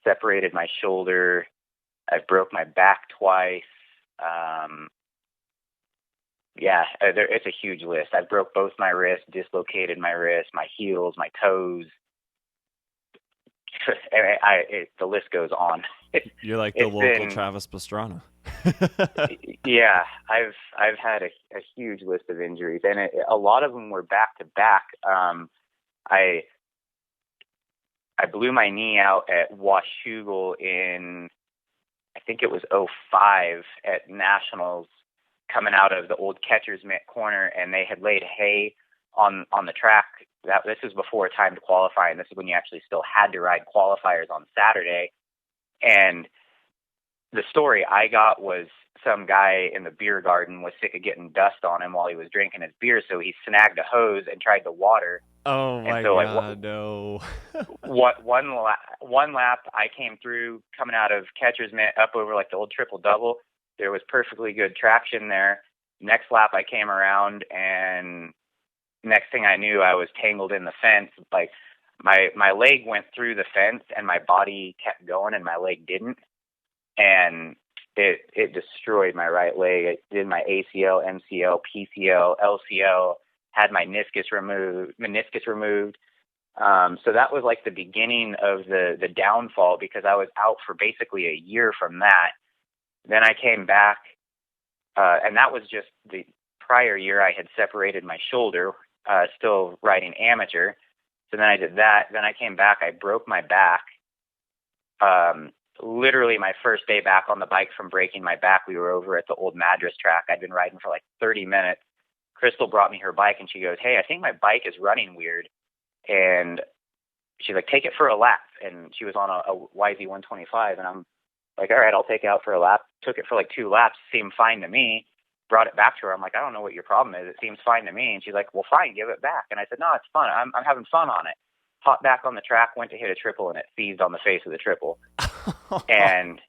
Speaker 2: separated my shoulder. I've broke my back twice. It's a huge list. I broke both my wrists, dislocated my wrists, my heels, my toes. The list goes on.
Speaker 1: You're like the local Travis Pastrana.
Speaker 2: Yeah, I've had a huge list of injuries, and a lot of them were back to back. I blew my knee out at Washougal in, I think it was 05 at Nationals, coming out of the old catcher's mitt corner, and they had laid hay on the track. This was before timed qualifying. This is when you actually still had to ride qualifiers on Saturday. And the story I got was some guy in the beer garden was sick of getting dust on him while he was drinking his beer, so he snagged a hose and tried to water.
Speaker 1: Oh my God, no.
Speaker 2: One lap I came through coming out of catcher's mitt up over like the old triple-double. There was perfectly good traction there. Next lap I came around, and next thing I knew, I was tangled in the fence. Like my leg went through the fence and my body kept going and my leg didn't. And it destroyed my right leg. It did my ACL, MCL, PCL, LCL, had my meniscus removed. So that was like the beginning of the downfall, because I was out for basically a year from that. Then I came back, and that was just the prior year. I had separated my shoulder, still riding amateur. So then I did that. Then I came back. I broke my back. Literally my first day back on the bike from breaking my back, we were over at the old Madras track. I'd been riding for like 30 minutes. Crystal brought me her bike, and she goes, "Hey, I think my bike is running weird." And she's like, "Take it for a lap." And she was on a YZ125, and I'm like, "All right, I'll take it out for a lap." Took it for like 2 laps, seemed fine to me. Brought it back to her. I'm like, "I don't know what your problem is. It seems fine to me." And she's like, "Well, fine, give it back." And I said, "No, it's fun. I'm having fun on it." Hopped back on the track, went to hit a triple, and it seized on the face of the triple. And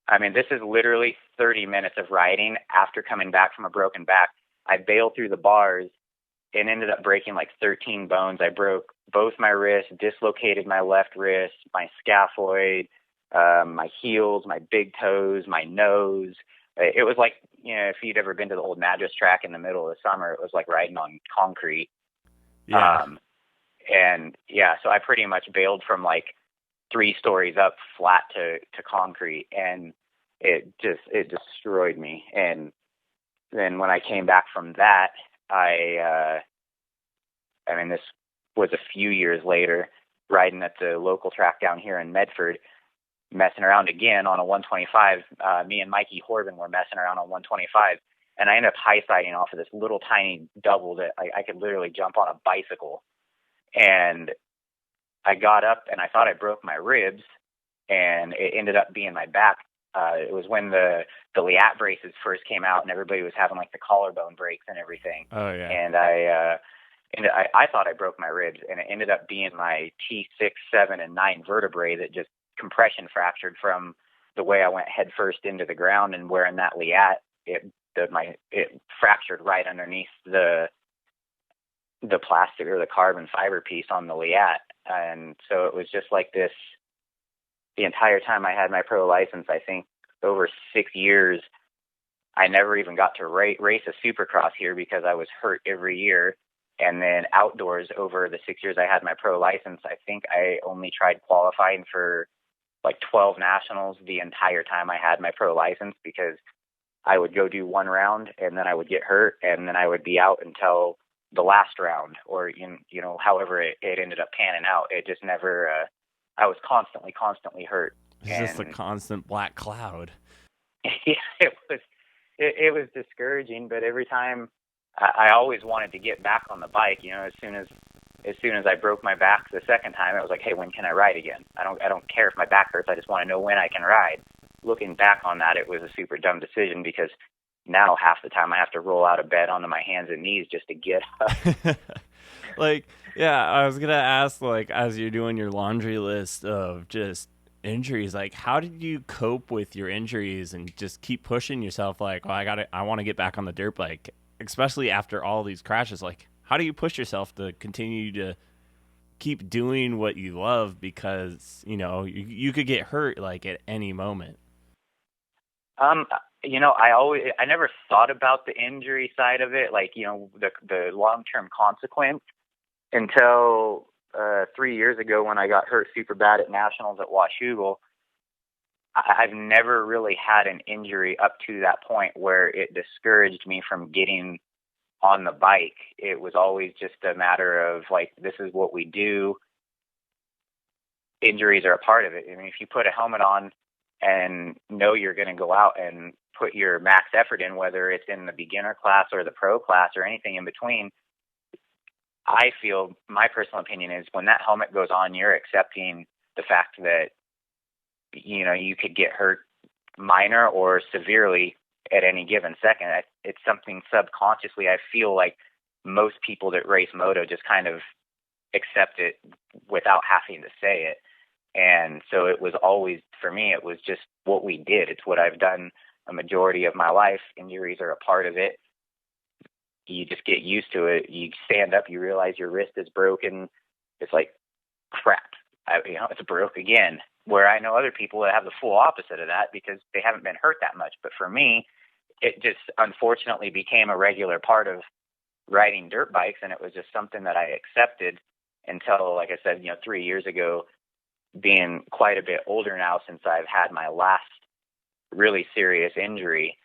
Speaker 2: I mean, this is literally 30 minutes of riding after coming back from a broken back. I bailed through the bars and ended up breaking like 13 bones. I broke both my wrists, dislocated my left wrist, my scaphoid, my heels, my big toes, my nose. It was like, if you'd ever been to the old Madras track in the middle of the summer, it was like riding on concrete.
Speaker 1: Yeah.
Speaker 2: So I pretty much bailed from like 3 stories up flat to concrete, and it destroyed me. And then when I came back from that, this was a few years later, riding at the local track down here in Medford, messing around again on a 125. Me and Mikey Horban were messing around on 125, and I ended up high-siding off of this little tiny double that I could literally jump on a bicycle. And I got up, and I thought I broke my ribs, and it ended up being my back. It was when the Liat braces first came out, and everybody was having like the collarbone breaks and everything.
Speaker 1: Oh yeah.
Speaker 2: And I thought I broke my ribs, and it ended up being my T6, 7, and 9 vertebrae that just compression fractured from the way I went head first into the ground. And wearing that Liat, it fractured right underneath the plastic or the carbon fiber piece on the Liat. And so it was just like this the entire time I had my pro license. I think over 6 years, I never even got to race a Supercross here because I was hurt every year. And then outdoors, over the 6 years I had my pro license, I think I only tried qualifying for like 12 nationals the entire time I had my pro license, because I would go do one round and then I would get hurt, and then I would be out until the last round, or however it ended up panning out. It just never. I was constantly hurt.
Speaker 1: It's just a constant black cloud.
Speaker 2: Yeah, it was discouraging. But every time, I always wanted to get back on the bike. As soon as I broke my back the second time, I was like, hey, when can I ride again? I don't care if my back hurts. I just want to know when I can ride. Looking back on that, it was a super dumb decision, because now half the time I have to roll out of bed onto my hands and knees just to get up.
Speaker 1: Like, yeah, I was gonna ask, like, as you're doing your laundry list of just injuries, like, how did you cope with your injuries and just keep pushing yourself? Like, well, I want to get back on the dirt bike, especially after all these crashes. Like, how do you push yourself to continue to keep doing what you love? Because you could get hurt like at any moment.
Speaker 2: Um, I never thought about the injury side of it, like, the long-term consequence until 3 years ago when I got hurt super bad at nationals at Washougal. I've never really had an injury up to that point where it discouraged me from getting on the bike. It was always just a matter of like, this is what we do. Injuries are a part of it. I mean, if you put a helmet on and know you're going to go out and put your max effort in, whether it's in the beginner class or the pro class or anything in between, I feel, my personal opinion is, when that helmet goes on, you're accepting the fact that, you could get hurt minor or severely at any given second. It's something subconsciously I feel like most people that race moto just kind of accept it without having to say it. And so it was always, for me, it was just what we did. It's what I've done a majority of my life. Injuries are a part of it. You just get used to it. You stand up, you realize your wrist is broken. It's like, crap, it's broke again. Where I know other people that have the full opposite of that because they haven't been hurt that much. But for me, it just unfortunately became a regular part of riding dirt bikes, and it was just something that I accepted until, like I said, 3 years ago, being quite a bit older now since I've had my last really serious injury.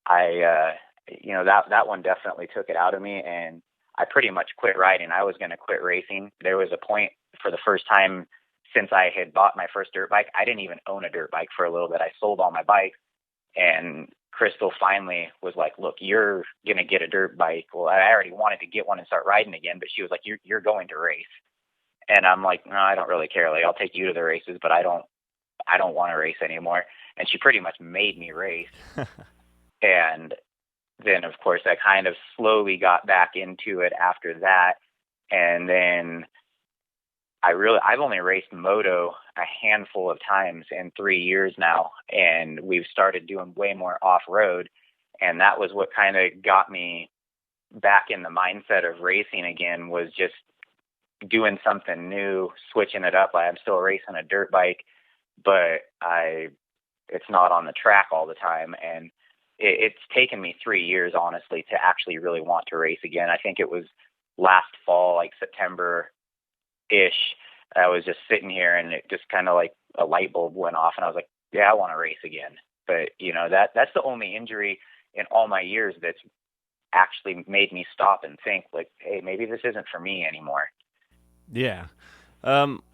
Speaker 2: That one definitely took it out of me, and I pretty much quit riding. I was going to quit racing. There was a point for the first time since I had bought my first dirt bike. I didn't even own a dirt bike for a little bit. I sold all my bikes, and Crystal finally was like, look, you're going to get a dirt bike. Well, I already wanted to get one and start riding again, but she was like, you're going to race. And I'm like, no, I don't really care. Like, I'll take you to the races, but I don't want to race anymore. And she pretty much made me race. And then, of course, I kind of slowly got back into it after that. And then I've only raced moto a handful of times in 3 years now. And we've started doing way more off-road. And that was what kind of got me back in the mindset of racing again, was just doing something new, switching it up. I'm still racing a dirt bike, but it's not on the track all the time. And it's taken me 3 years, honestly, to actually really want to race again. I think it was last fall, like September-ish. I was just sitting here and it just kind of like a light bulb went off and I was like, yeah, I want to race again. But that's the only injury in all my years that's actually made me stop and think like, hey, maybe this isn't for me anymore.
Speaker 1: Yeah.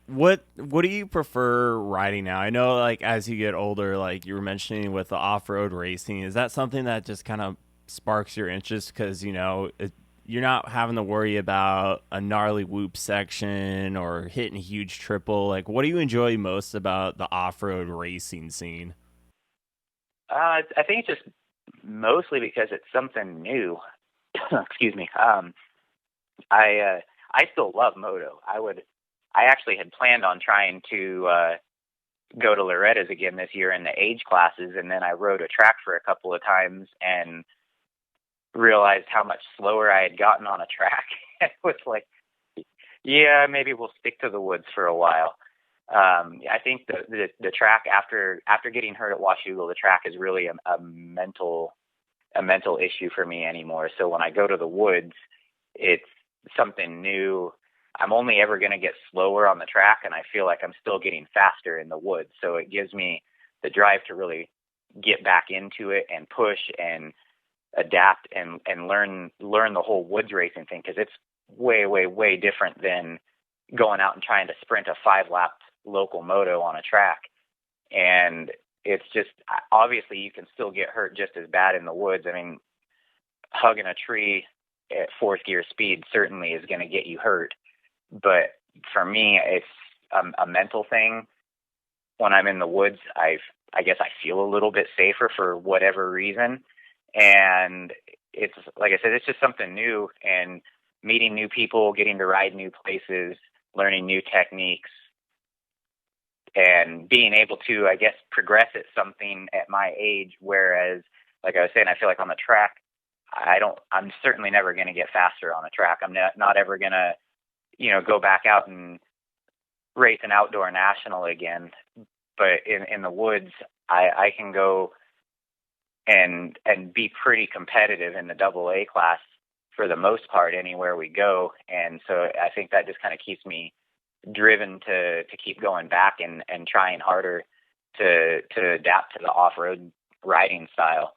Speaker 1: What do you prefer riding now? I know, like, as you get older, like you were mentioning with the off-road racing, is that something that just kind of sparks your interest? Because, you're not having to worry about a gnarly whoop section or hitting a huge triple. Like, what do you enjoy most about the off-road racing scene?
Speaker 2: I think it's just mostly because it's something new. Excuse me. I still love moto. I actually had planned on trying to go to Loretta's again this year in the age classes, and then I rode a track for a couple of times and realized how much slower I had gotten on a track. It was like, yeah, maybe we'll stick to the woods for a while. I think the track after getting hurt at Washougal, the track is really a mental issue for me anymore. So when I go to the woods, it's something new. I'm only ever going to get slower on the track, and I feel like I'm still getting faster in the woods. So it gives me the drive to really get back into it and push and adapt and learn the whole woods racing thing, because it's way, way, way different than going out and trying to sprint a 5-lap local moto on a track. And it's just, obviously you can still get hurt just as bad in the woods. I mean, hugging a tree at fourth gear speed certainly is going to get you hurt. But for me, it's a mental thing. When I'm in the woods, I guess I feel a little bit safer for whatever reason. And it's, like I said, it's just something new, and meeting new people, getting to ride new places, learning new techniques, and being able to, I guess, progress at something at my age. Whereas, like I was saying, I feel like on the track, I'm certainly never going to get faster on a track. I'm not ever going to, go back out and race an outdoor national again. But in the woods, I can go and be pretty competitive in the AA class for the most part anywhere we go. And so I think that just kind of keeps me driven to keep going back and trying harder to adapt to the off-road riding style.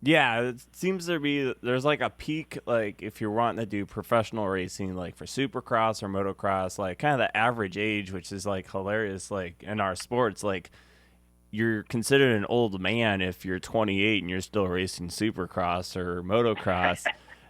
Speaker 1: Yeah, it seems there's like a peak, like if you're wanting to do professional racing, like for Supercross or Motocross, like kind of the average age, which is like hilarious, like in our sports, like you're considered an old man if you're 28 and you're still racing Supercross or Motocross.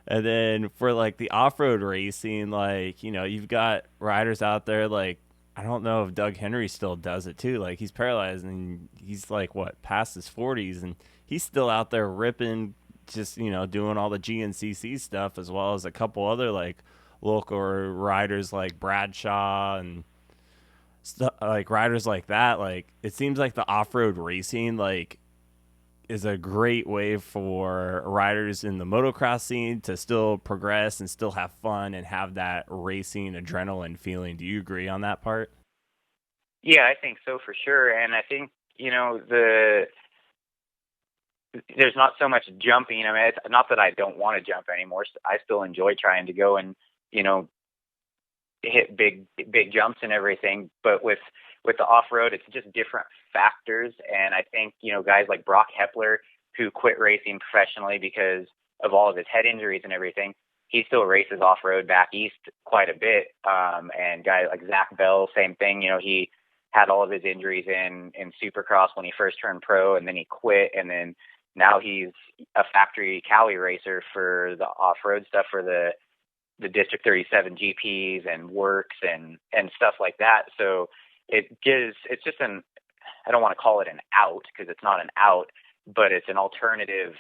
Speaker 1: And then for like the off-road racing, like, you've got riders out there, like, I don't know if Doug Henry still does it too. Like, he's paralyzed and he's like, what, past his 40s, and he's still out there ripping, just, doing all the GNCC stuff, as well as a couple other like local riders like Bradshaw and stuff, like riders like that. Like, it seems like the off-road racing, like, is a great way for riders in the motocross scene to still progress and still have fun and have that racing adrenaline feeling. Do you agree on that part?
Speaker 2: Yeah, I think so for sure. And I think, there's not so much jumping. I mean, it's not that I don't want to jump anymore. I still enjoy trying to go and, hit big jumps and everything. But with the off-road, it's just different factors. And I think, guys like Brock Hepler, who quit racing professionally because of all of his head injuries and everything, he still races off-road back east quite a bit. And guys like Zach Bell, same thing. He had all of his injuries in Supercross when he first turned pro, and then he quit. And then now he's a factory Cali racer for the off-road stuff for the District 37 GPs and works and stuff like that. So it's just I don't want to call it an out, because it's not an out, but it's an alternative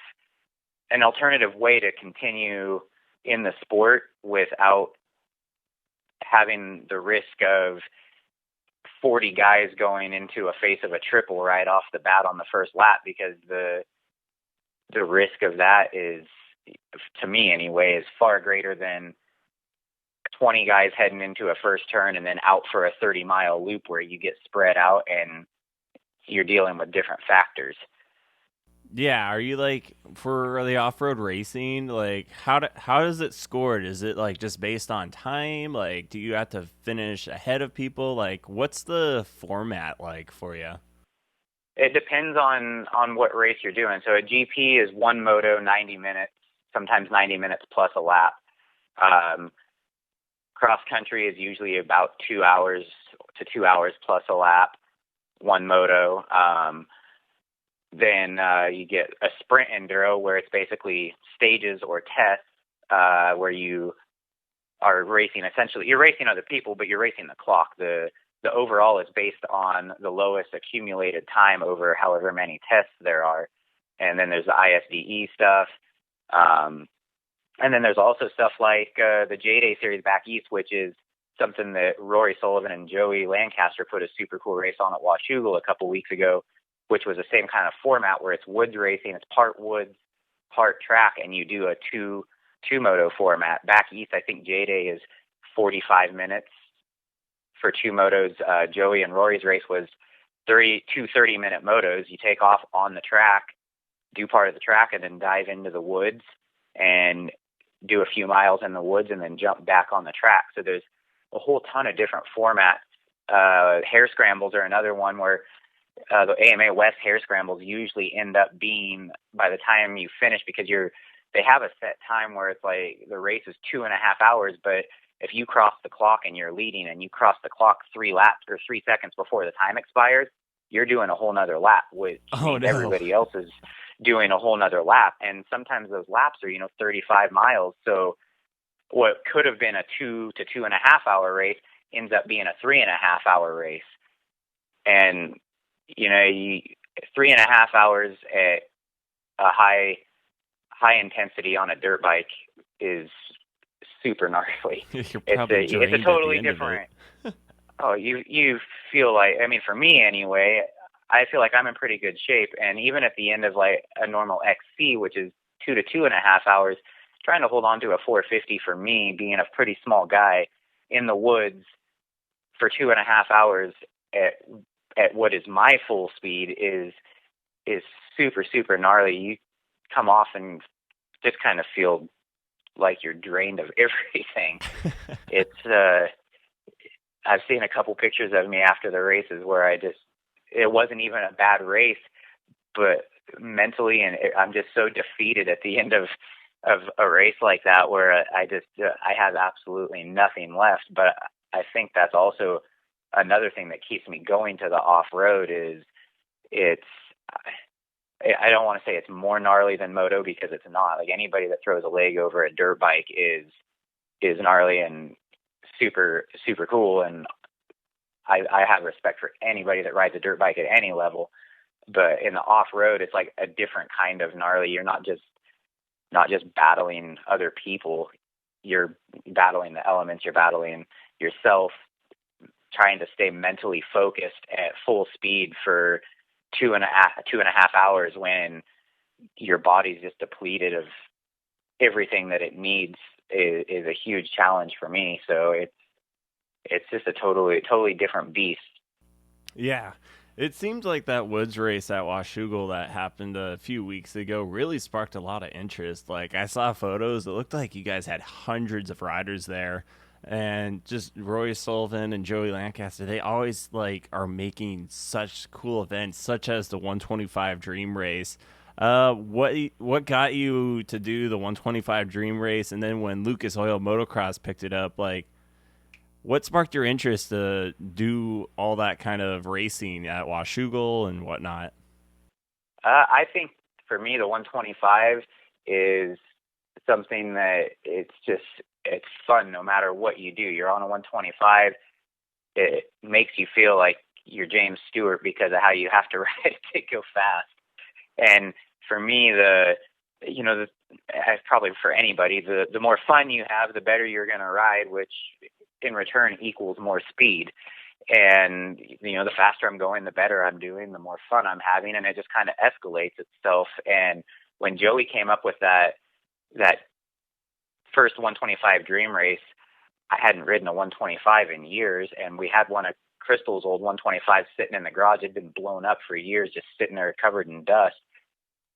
Speaker 2: way to continue in the sport without having the risk of 40 guys going into a face of a triple right off the bat on the first lap, because the risk of that is, to me anyway, is far greater than 20 guys heading into a first turn and then out for a 30-mile loop where you get spread out and you're dealing with different factors.
Speaker 1: Yeah, are you like, for the off-road racing, like how does it scored? Is it like just based on time? Like, do you have to finish ahead of people? Like, what's the format like for you?
Speaker 2: It depends on what race you're doing. So a GP is one moto, 90 minutes, sometimes 90 minutes plus a lap. Cross country is usually about 2 hours to 2 hours plus a lap, one moto. Then you get a sprint enduro, where it's basically stages or tests, where you are racing. Essentially, you're racing other people, but you're racing the clock. The overall is based on the lowest accumulated time over however many tests there are. And then there's the ISDE stuff. And then there's also stuff like the J-Day series back east, which is something that Rory Sullivan and Joey Lancaster put a super cool race on at Washougal a couple weeks ago, which was the same kind of format where it's woods racing. It's part woods, part track, and you do a two moto format. Back east, I think J-Day is 45 minutes for two motos. Joey and Rory's race was 2 30-minute motos. You take off on the track, do part of the track, and then dive into the woods and do a few miles in the woods and then jump back on the track. So there's a whole ton of different formats. Hare scrambles are another one where the AMA West hare scrambles usually end up being, by the time you finish, because they have a set time where it's like the race is 2.5 hours, but if you cross the clock and you're leading and you cross the clock 3 laps or 3 seconds before the time expires, you're doing a whole nother lap, which everybody else is doing a whole nother lap. And sometimes those laps are, 35 miles. So what could have been a 2 to 2.5 hour race ends up being a 3.5 hour race. And, 3.5 hours at a high high intensity on a dirt bike is super gnarly.
Speaker 1: You're probably
Speaker 2: It's a
Speaker 1: drained at the
Speaker 2: totally
Speaker 1: end of
Speaker 2: different.
Speaker 1: it.
Speaker 2: Oh, you feel like, I mean, for me anyway, I feel like I'm in pretty good shape. And even at the end of like a normal XC, which is 2 to 2.5 hours, trying to hold on to a 450 for me, being a pretty small guy in the woods for 2.5 hours at what is my full speed is super, super gnarly. You come off and just kind of feel like you're drained of everything. It's, I've seen a couple pictures of me after the races where it wasn't even a bad race, but mentally, and I'm just so defeated at the end of a race like that where I have absolutely nothing left. But I think that's also another thing that keeps me going to the off-road is I don't want to say it's more gnarly than moto because it's not. Like anybody that throws a leg over a dirt bike is gnarly and super, super cool. And I have respect for anybody that rides a dirt bike at any level, but in the off-road, it's like a different kind of gnarly. You're not just battling other people. You're battling the elements. You're battling yourself, trying to stay mentally focused at full speed for 2.5 hours when your body's just depleted of everything that it needs is a huge challenge for me. So it's just a totally different beast.
Speaker 1: Yeah. It seems like that woods race at Washougal that happened a few weeks ago really sparked a lot of interest. Like, I saw photos. It looked like you guys had hundreds of riders there. And just Roy Sullivan and Joey Lancaster, they always, like, are making such cool events, such as the 125 Dream Race. What got you to do the 125 Dream Race? And then when Lucas Oil Motocross picked it up, like, what sparked your interest to do all that kind of racing at Washougal and whatnot?
Speaker 2: I think for me, the 125 is something that it's fun no matter what you do. You're on a 125. It makes you feel like you're James Stewart because of how you have to ride to go fast. And for me, probably for anybody, the more fun you have, the better you're going to ride, which in return equals more speed. And, the faster I'm going, the better I'm doing, the more fun I'm having. And it just kind of escalates itself. And when Joey came up with that first 125 Dream Race, I hadn't ridden a 125 in years. And we had one of Crystal's old 125 sitting in the garage. It had been blown up for years, just sitting there covered in dust.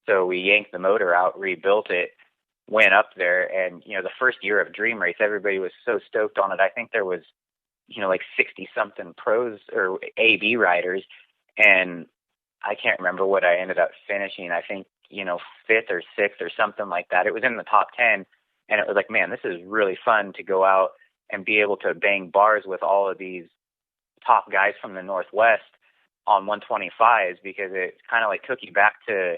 Speaker 2: So we yanked the motor out, rebuilt it, went up there. And, the first year of Dream Race, everybody was so stoked on it. I think there was, like 60 something pros or AB riders. And I can't remember what I ended up finishing. I think, fifth or sixth or something like that. It was in the top 10. And it was like, man, this is really fun to go out and be able to bang bars with all of these top guys from the Northwest on 125s, because it kind of like took you back to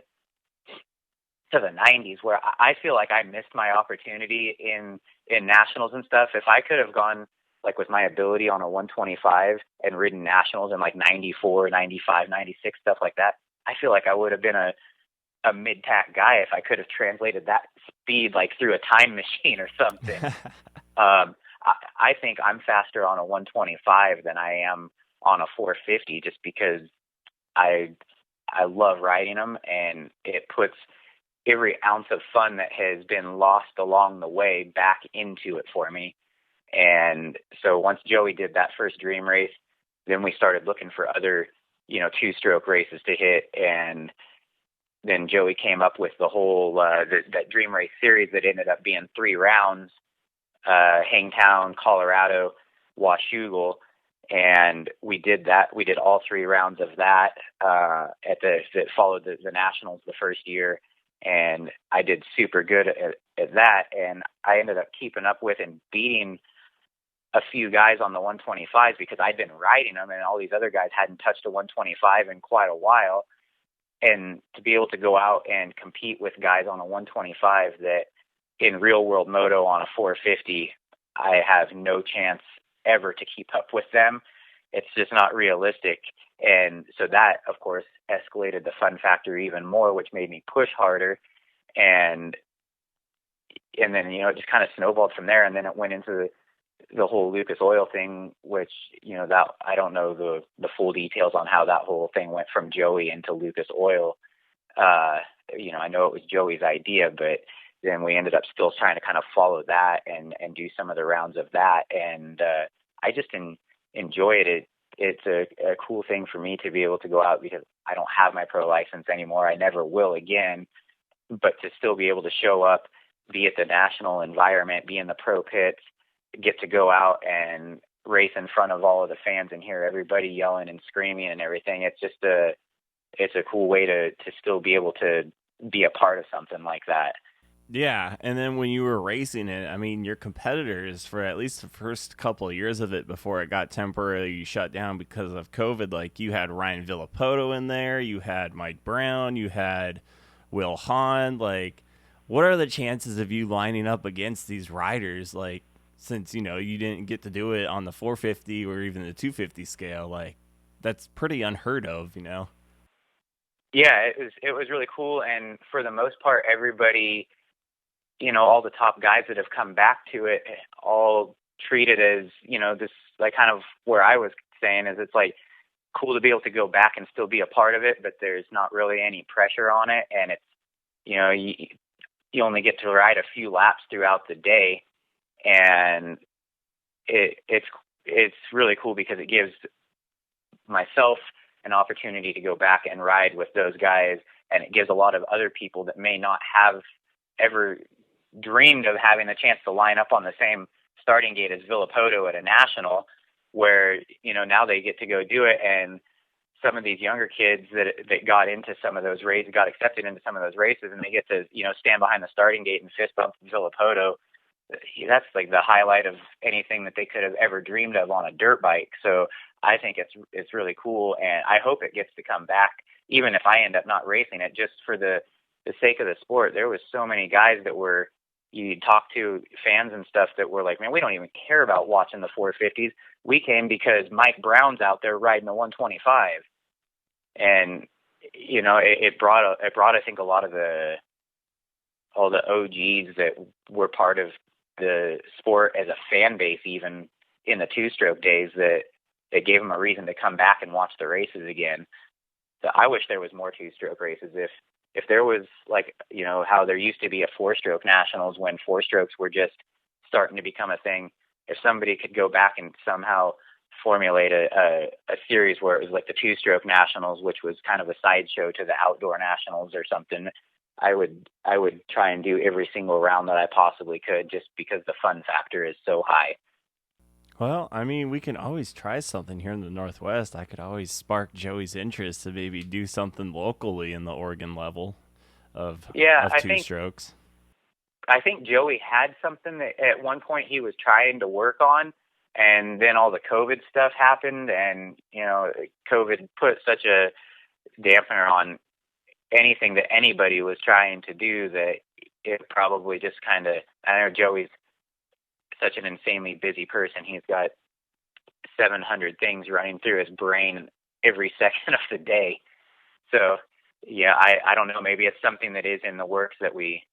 Speaker 2: the 90s, where I feel like I missed my opportunity in nationals and stuff. If I could have gone like with my ability on a 125 and ridden nationals in like 94, 95, 96, stuff like that, I feel like I would have been a mid-tack guy if I could have translated that speed like through a time machine or something. I think I'm faster on a 125 than I am on a 450, just because I love riding them, and it puts every ounce of fun that has been lost along the way back into it for me. And so once Joey did that first Dream Race, then we started looking for other, two-stroke races to hit. And then Joey came up with the whole, that Dream Race series that ended up being 3 rounds, Hangtown, Colorado, Washougal. And we did that. We did all 3 rounds of that, that followed the Nationals the first year. And I did super good at that. And I ended up keeping up with and beating a few guys on the 125s because I'd been riding them, and all these other guys hadn't touched a 125 in quite a while. And to be able to go out and compete with guys on a 125 that in real world moto on a 450, I have no chance ever to keep up with them. It's just not realistic. And so that, of course, escalated the fun factor even more, which made me push harder. And and then, it just kind of snowballed from there. And then it went into the whole Lucas Oil thing, which, that I don't know the full details on how that whole thing went from Joey into Lucas Oil. I know it was Joey's idea, but then we ended up still trying to kind of follow that and do some of the rounds of that. And I just enjoy it. It's a cool thing for me to be able to go out, because I don't have my pro license anymore. I never will again, but to still be able to show up, be at the national environment, be in the pro pits, get to go out and race in front of all of the fans and hear everybody yelling and screaming and everything. It's just it's a cool way to still be able to be a part of something like that.
Speaker 1: Yeah, and then when you were racing it, I mean, your competitors for at least the first couple of years of it before it got temporarily shut down because of COVID, like you had Ryan Villapoto in there, you had Mike Brown, you had Will Hahn. Like, what are the chances of you lining up against these riders? Like, since you didn't get to do it on the 450 or even the 250 scale, like that's pretty unheard of.
Speaker 2: Yeah, it was really cool, and for the most part, everybody, all the top guys that have come back to it all treat it as, this, like, kind of where I was saying is it's like cool to be able to go back and still be a part of it, but there's not really any pressure on it. And it's, you only get to ride a few laps throughout the day. And it's really cool because it gives myself an opportunity to go back and ride with those guys. And it gives a lot of other people that may not have ever dreamed of having the chance to line up on the same starting gate as Villapoto at a national, where, now they get to go do it. And some of these younger kids that got into some of those races, got accepted into some of those races, and they get to, stand behind the starting gate and fist bump Villapoto. That's like the highlight of anything that they could have ever dreamed of on a dirt bike. So I think it's really cool, and I hope it gets to come back, even if I end up not racing it, just for the sake of the sport. There was so many guys that were, you talk to fans and stuff that were like, man, we don't even care about watching the 450s. We came because Mike Brown's out there riding the 125. And, it brought, I think, a lot of all the OGs that were part of the sport as a fan base, even in the two-stroke days, that gave them a reason to come back and watch the races again. So I wish there was more two-stroke races. If there was, like, how there used to be a four-stroke nationals when four-strokes were just starting to become a thing, if somebody could go back and somehow formulate a series where it was like the two-stroke nationals, which was kind of a sideshow to the outdoor nationals or something, I would try and do every single round that I possibly could, just because the fun factor is so high.
Speaker 1: Well, I mean, we can always try something here in the Northwest. I could always spark Joey's interest to maybe do something locally in the Oregon level of two strokes.
Speaker 2: I think Joey had something that at one point he was trying to work on, and then all the COVID stuff happened, and, COVID put such a dampener on anything that anybody was trying to do that it probably just kind of, I know Joey's such an insanely busy person. He's got 700 things running through his brain every second of the day. So, yeah, I don't know. Maybe it's something that is in the works that we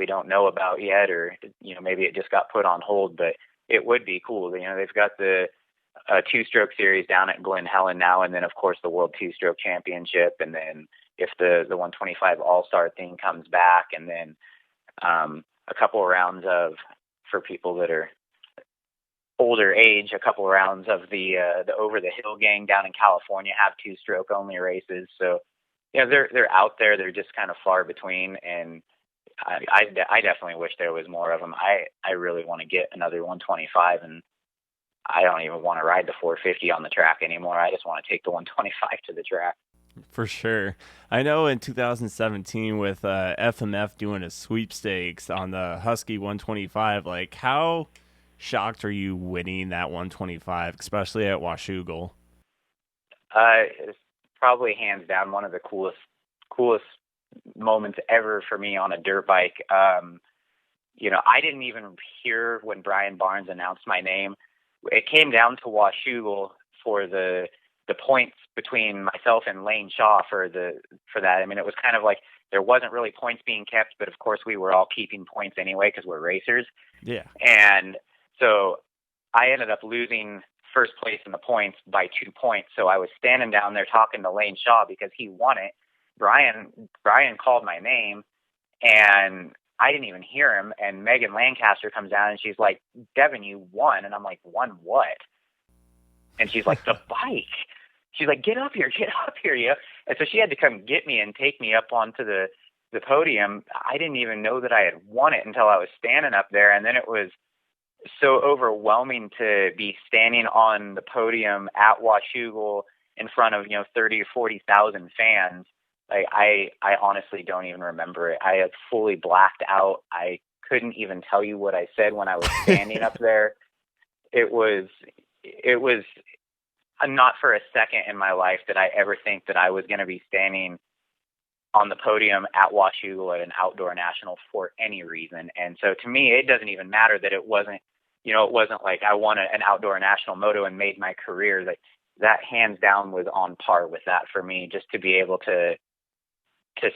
Speaker 2: don't know about yet, or, maybe it just got put on hold, but it would be cool. They've got the two-stroke series down at Glen Helen now, and then, of course, the World Two-Stroke Championship, and then if the 125 All-Star thing comes back, and then a couple of rounds of, for people that are older age, a couple of rounds of the Over the Hill gang down in California have two-stroke only races. So, they're out there. They're just kind of far between, and I definitely wish there was more of them. I really want to get another 125, and I don't even want to ride the 450 on the track anymore. I just want to take the 125 to the track.
Speaker 1: For sure. I know in 2017 with FMF doing a sweepstakes on the Husky 125, like, how shocked are you winning that 125, especially at Washougal?
Speaker 2: It's probably hands down one of the coolest moments ever for me on a dirt bike. I didn't even hear when Brian Barnes announced my name. It came down to Washougal for the points between myself and Lane Shaw for that. I mean, it was kind of like there wasn't really points being kept, but of course we were all keeping points anyway because we're racers.
Speaker 1: Yeah.
Speaker 2: And so I ended up losing first place in the points by 2 points. So I was standing down there talking to Lane Shaw because he won it. Brian called my name, and I didn't even hear him. And Megan Lancaster comes down, and she's like, "Devin, you won." And I'm like, "Won what?" And she's like, "The bike." She's like, get up here, you know? And so she had to come get me and take me up onto the podium. I didn't even know that I had won it until I was standing up there. And then it was so overwhelming to be standing on the podium at Washougal in front of, 30 or 40,000 fans. Like, I honestly don't even remember it. I had fully blacked out. I couldn't even tell you what I said when I was standing up there. It was not for a second in my life did I ever think that I was going to be standing on the podium at Washougal at an outdoor national for any reason. And so to me, it doesn't even matter that it wasn't like I won an outdoor national moto and made my career. That hands down was on par with that for me, just to be able to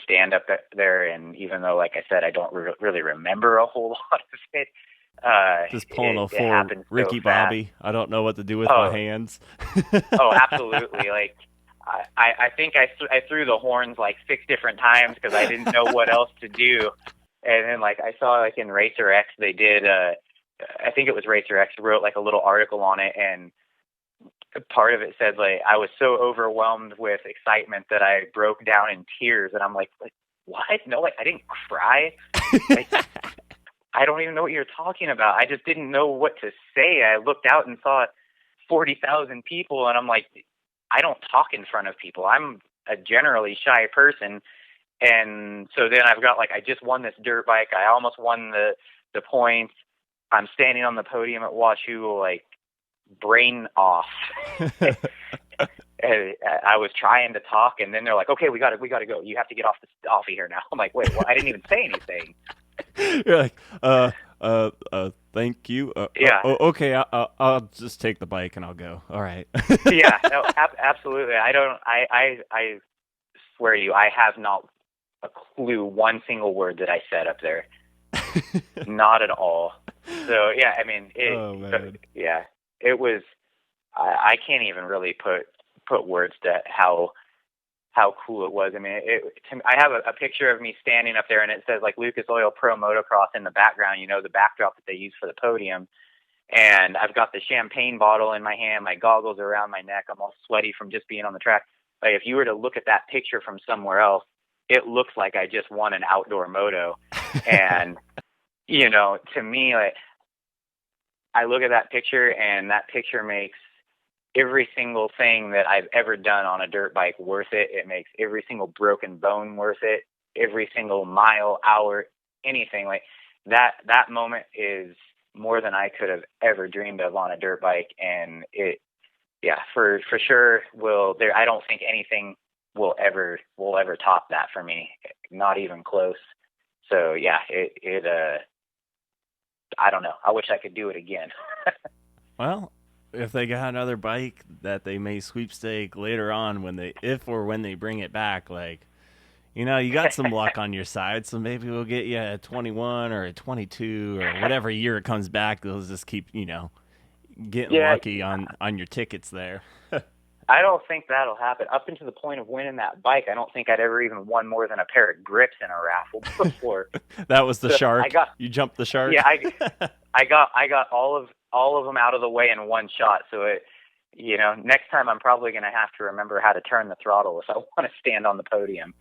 Speaker 2: stand up there. And even though, like I said, I don't really remember a whole lot of it,
Speaker 1: just pulling a full Ricky
Speaker 2: so
Speaker 1: Bobby. I don't know what to do with my hands.
Speaker 2: Oh, absolutely. Like, I think I threw the horns like 6 different times because I didn't know what else to do. And then, like, I saw, like, in Racer X, they did, I think it was Racer X wrote like a little article on it, and part of it said, like, I was so overwhelmed with excitement that I broke down in tears. And I'm like, what? No, like, I didn't cry. Like, I don't even know what you're talking about. I just didn't know what to say. I looked out and saw 40,000 people, and I'm like, I don't talk in front of people. I'm a generally shy person. And so then I've got, like, I just won this dirt bike. I almost won the points. I'm standing on the podium at Washougal, like, brain off. And I was trying to talk, and then they're like, okay, we got to go. You have to get off of here now. I'm like, wait, well, I didn't even say anything.
Speaker 1: You're like, thank you.
Speaker 2: Yeah.
Speaker 1: Okay, I'll just take the bike and I'll go. All right.
Speaker 2: Yeah, no, absolutely. I swear to you, I have not a clue one single word that I said up there. Not at all. So, yeah, I mean, it was, I can't even really put words to how cool it was. I mean, I have a picture of me standing up there, and it says, like, Lucas Oil Pro Motocross in the background, the backdrop that they use for the podium. And I've got the champagne bottle in my hand, my goggles are around my neck. I'm all sweaty from just being on the track. Like, if you were to look at that picture from somewhere else, it looks like I just won an outdoor moto. And, to me, like, I look at that picture, and that picture makes every single thing that I've ever done on a dirt bike worth it. It makes every single broken bone worth it. Every single mile, hour, anything like that. That moment is more than I could have ever dreamed of on a dirt bike, and it, for sure will. I don't think anything will ever top that for me. Not even close. So yeah, I don't know. I wish I could do it again.
Speaker 1: Well, if they got another bike that they may sweepstake later on when they bring it back, like, you got some luck on your side, so maybe we'll get you a 21 or a 22 or whatever year it comes back. They'll just keep, getting lucky on your tickets there.
Speaker 2: I don't think that'll happen. Up until the point of winning that bike, I don't think I'd ever even won more than a pair of grips in a raffle before.
Speaker 1: That was the shark. You jumped the shark.
Speaker 2: Yeah, I got all of them out of the way in one shot. So next time I'm probably going to have to remember how to turn the throttle if I want to stand on the podium.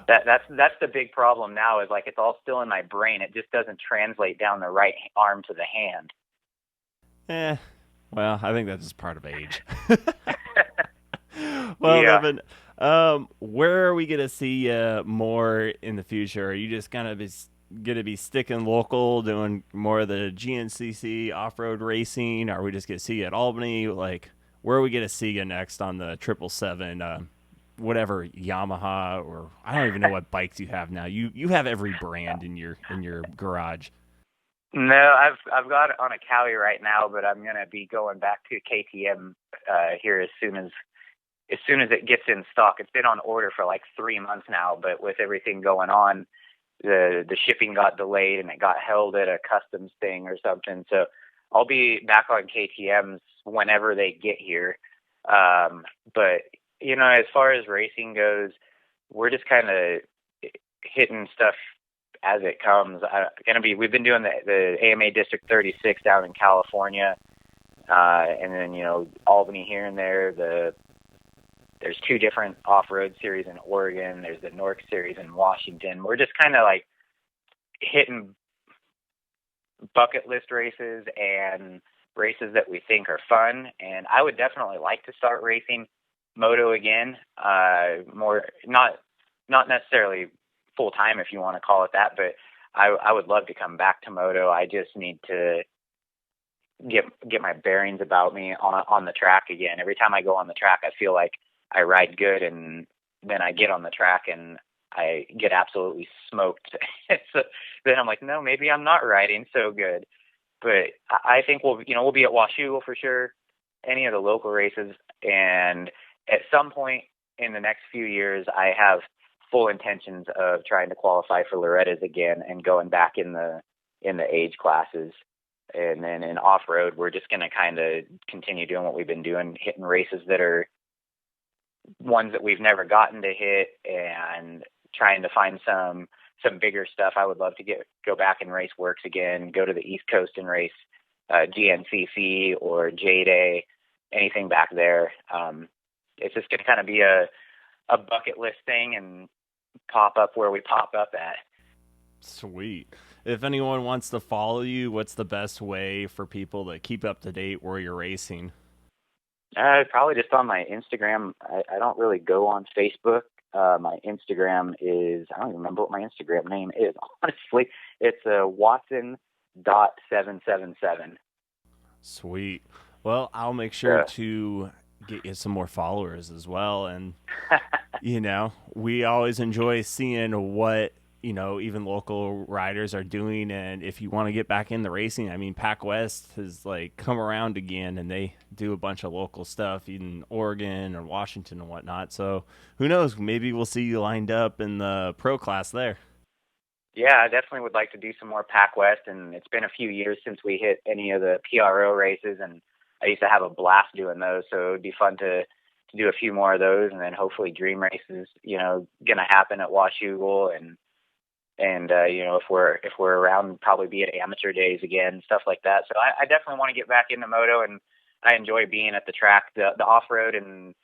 Speaker 2: That's the big problem now, is, like, it's all still in my brain. It just doesn't translate down the right arm to the hand.
Speaker 1: Well, I think that's just part of age. Well, yeah. Devin, where are we going to see more in the future? Are you just going to be sticking local, doing more of the GNCC off-road racing? Are we just going to see you at Albany? Like, where are we going to see you next on the 777, whatever Yamaha, or I don't even know what bikes you have now. You have every brand in your garage.
Speaker 2: No, I've got it on a Cowie right now, but I'm going to be going back to KTM here as soon as as soon as it gets in stock. It's been on order for like 3 months now, but with everything going on, the shipping got delayed and it got held at a customs thing or something. So I'll be back on KTMs whenever they get here. But as far as racing goes, we're just kind of hitting stuff as it comes. We've been doing the AMA District 36 down in California, and then Albany here and there. There's 2 different off-road series in Oregon. There's the North series in Washington. We're just kind of like hitting bucket list races and races that we think are fun. And I would definitely like to start racing moto again. More not necessarily full time, if you want to call it that, but I would love to come back to moto. I just need to get my bearings about me on the track again. Every time I go on the track, I feel like I ride good, and then I get on the track and I get absolutely smoked. So then I'm like, no, maybe I'm not riding so good. But I think we'll be at Washougal for sure, any of the local races, and at some point in the next few years, I have full intentions of trying to qualify for Loretta's again and going back in the age classes. And then in off-road, we're just going to kind of continue doing what we've been doing, hitting races that are ones that we've never gotten to hit, and trying to find some bigger stuff. I would love to go back and race Works again, go to the East Coast and race GNCC or J-Day, anything back there. It's just going to kind of be a bucket list thing and pop up where we pop up at.
Speaker 1: Sweet. If anyone wants to follow you, what's the best way for people to keep up to date where you're racing?
Speaker 2: Probably just on my Instagram. I don't really go on Facebook. My Instagram is, I don't even remember what my Instagram name is, honestly. It's Watson.777.
Speaker 1: Sweet. Well, I'll make sure to get you some more followers as well. And, we always enjoy seeing what, even local riders are doing. And if you want to get back in the racing, I mean, Pac West has come around again, and they do a bunch of local stuff in Oregon or Washington and whatnot. So who knows, maybe we'll see you lined up in the pro class there.
Speaker 2: Yeah, I definitely would like to do some more Pac West, and it's been a few years since we hit any of the PRO races, and I used to have a blast doing those. So it would be fun to do a few more of those, and then hopefully dream races, going to happen at Washougal, and if we're around, probably be at amateur days again, stuff like that. So I definitely want to get back into moto, and I enjoy being at the track. The off-road and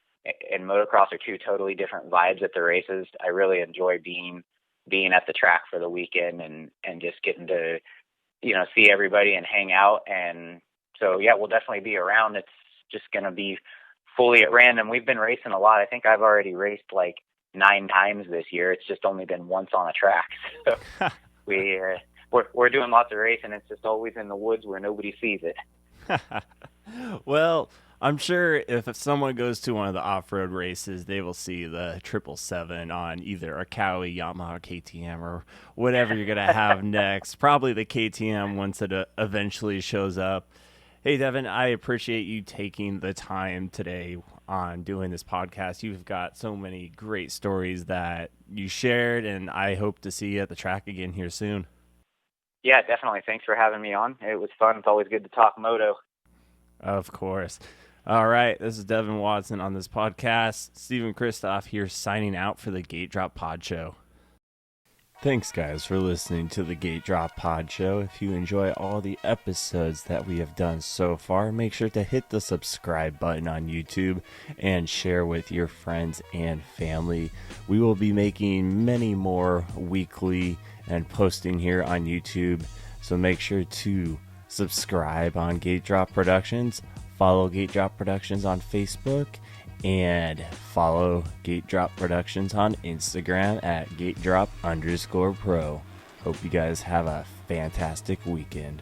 Speaker 2: motocross are 2 totally different vibes at the races. I really enjoy being at the track for the weekend and just getting to, see everybody and hang out. And so, yeah, we'll definitely be around. It's just going to be fully at random. We've been racing a lot. I think I've already raced 9 times this year. It's just only been once on a track. So we're doing lots of racing. It's just always in the woods where nobody sees it.
Speaker 1: Well, I'm sure if someone goes to one of the off-road races, they will see the 777 on either a Cowie, Yamaha, KTM, or whatever you're going to have next. Probably the KTM once it eventually shows up. Hey, Devin, I appreciate you taking the time today on doing this podcast. You've got so many great stories that you shared, and I hope to see you at the track again here soon.
Speaker 2: Yeah, definitely. Thanks for having me on. It was fun. It's always good to talk moto.
Speaker 1: Of course. All right, this is Devin Watson on this podcast. Stephen Kristoff here signing out for the Gate Drop Pod Show. Thanks, guys, for listening to the Gate Drop Pod Show. If you enjoy all the episodes that we have done so far, make sure to hit the subscribe button on YouTube and share with your friends and family. We will be making many more weekly and posting here on YouTube, so make sure to subscribe on Gate Drop Productions, follow Gate Drop Productions on Facebook, and follow Gate Drop Productions on Instagram at GateDrop_Pro. Hope you guys have a fantastic weekend.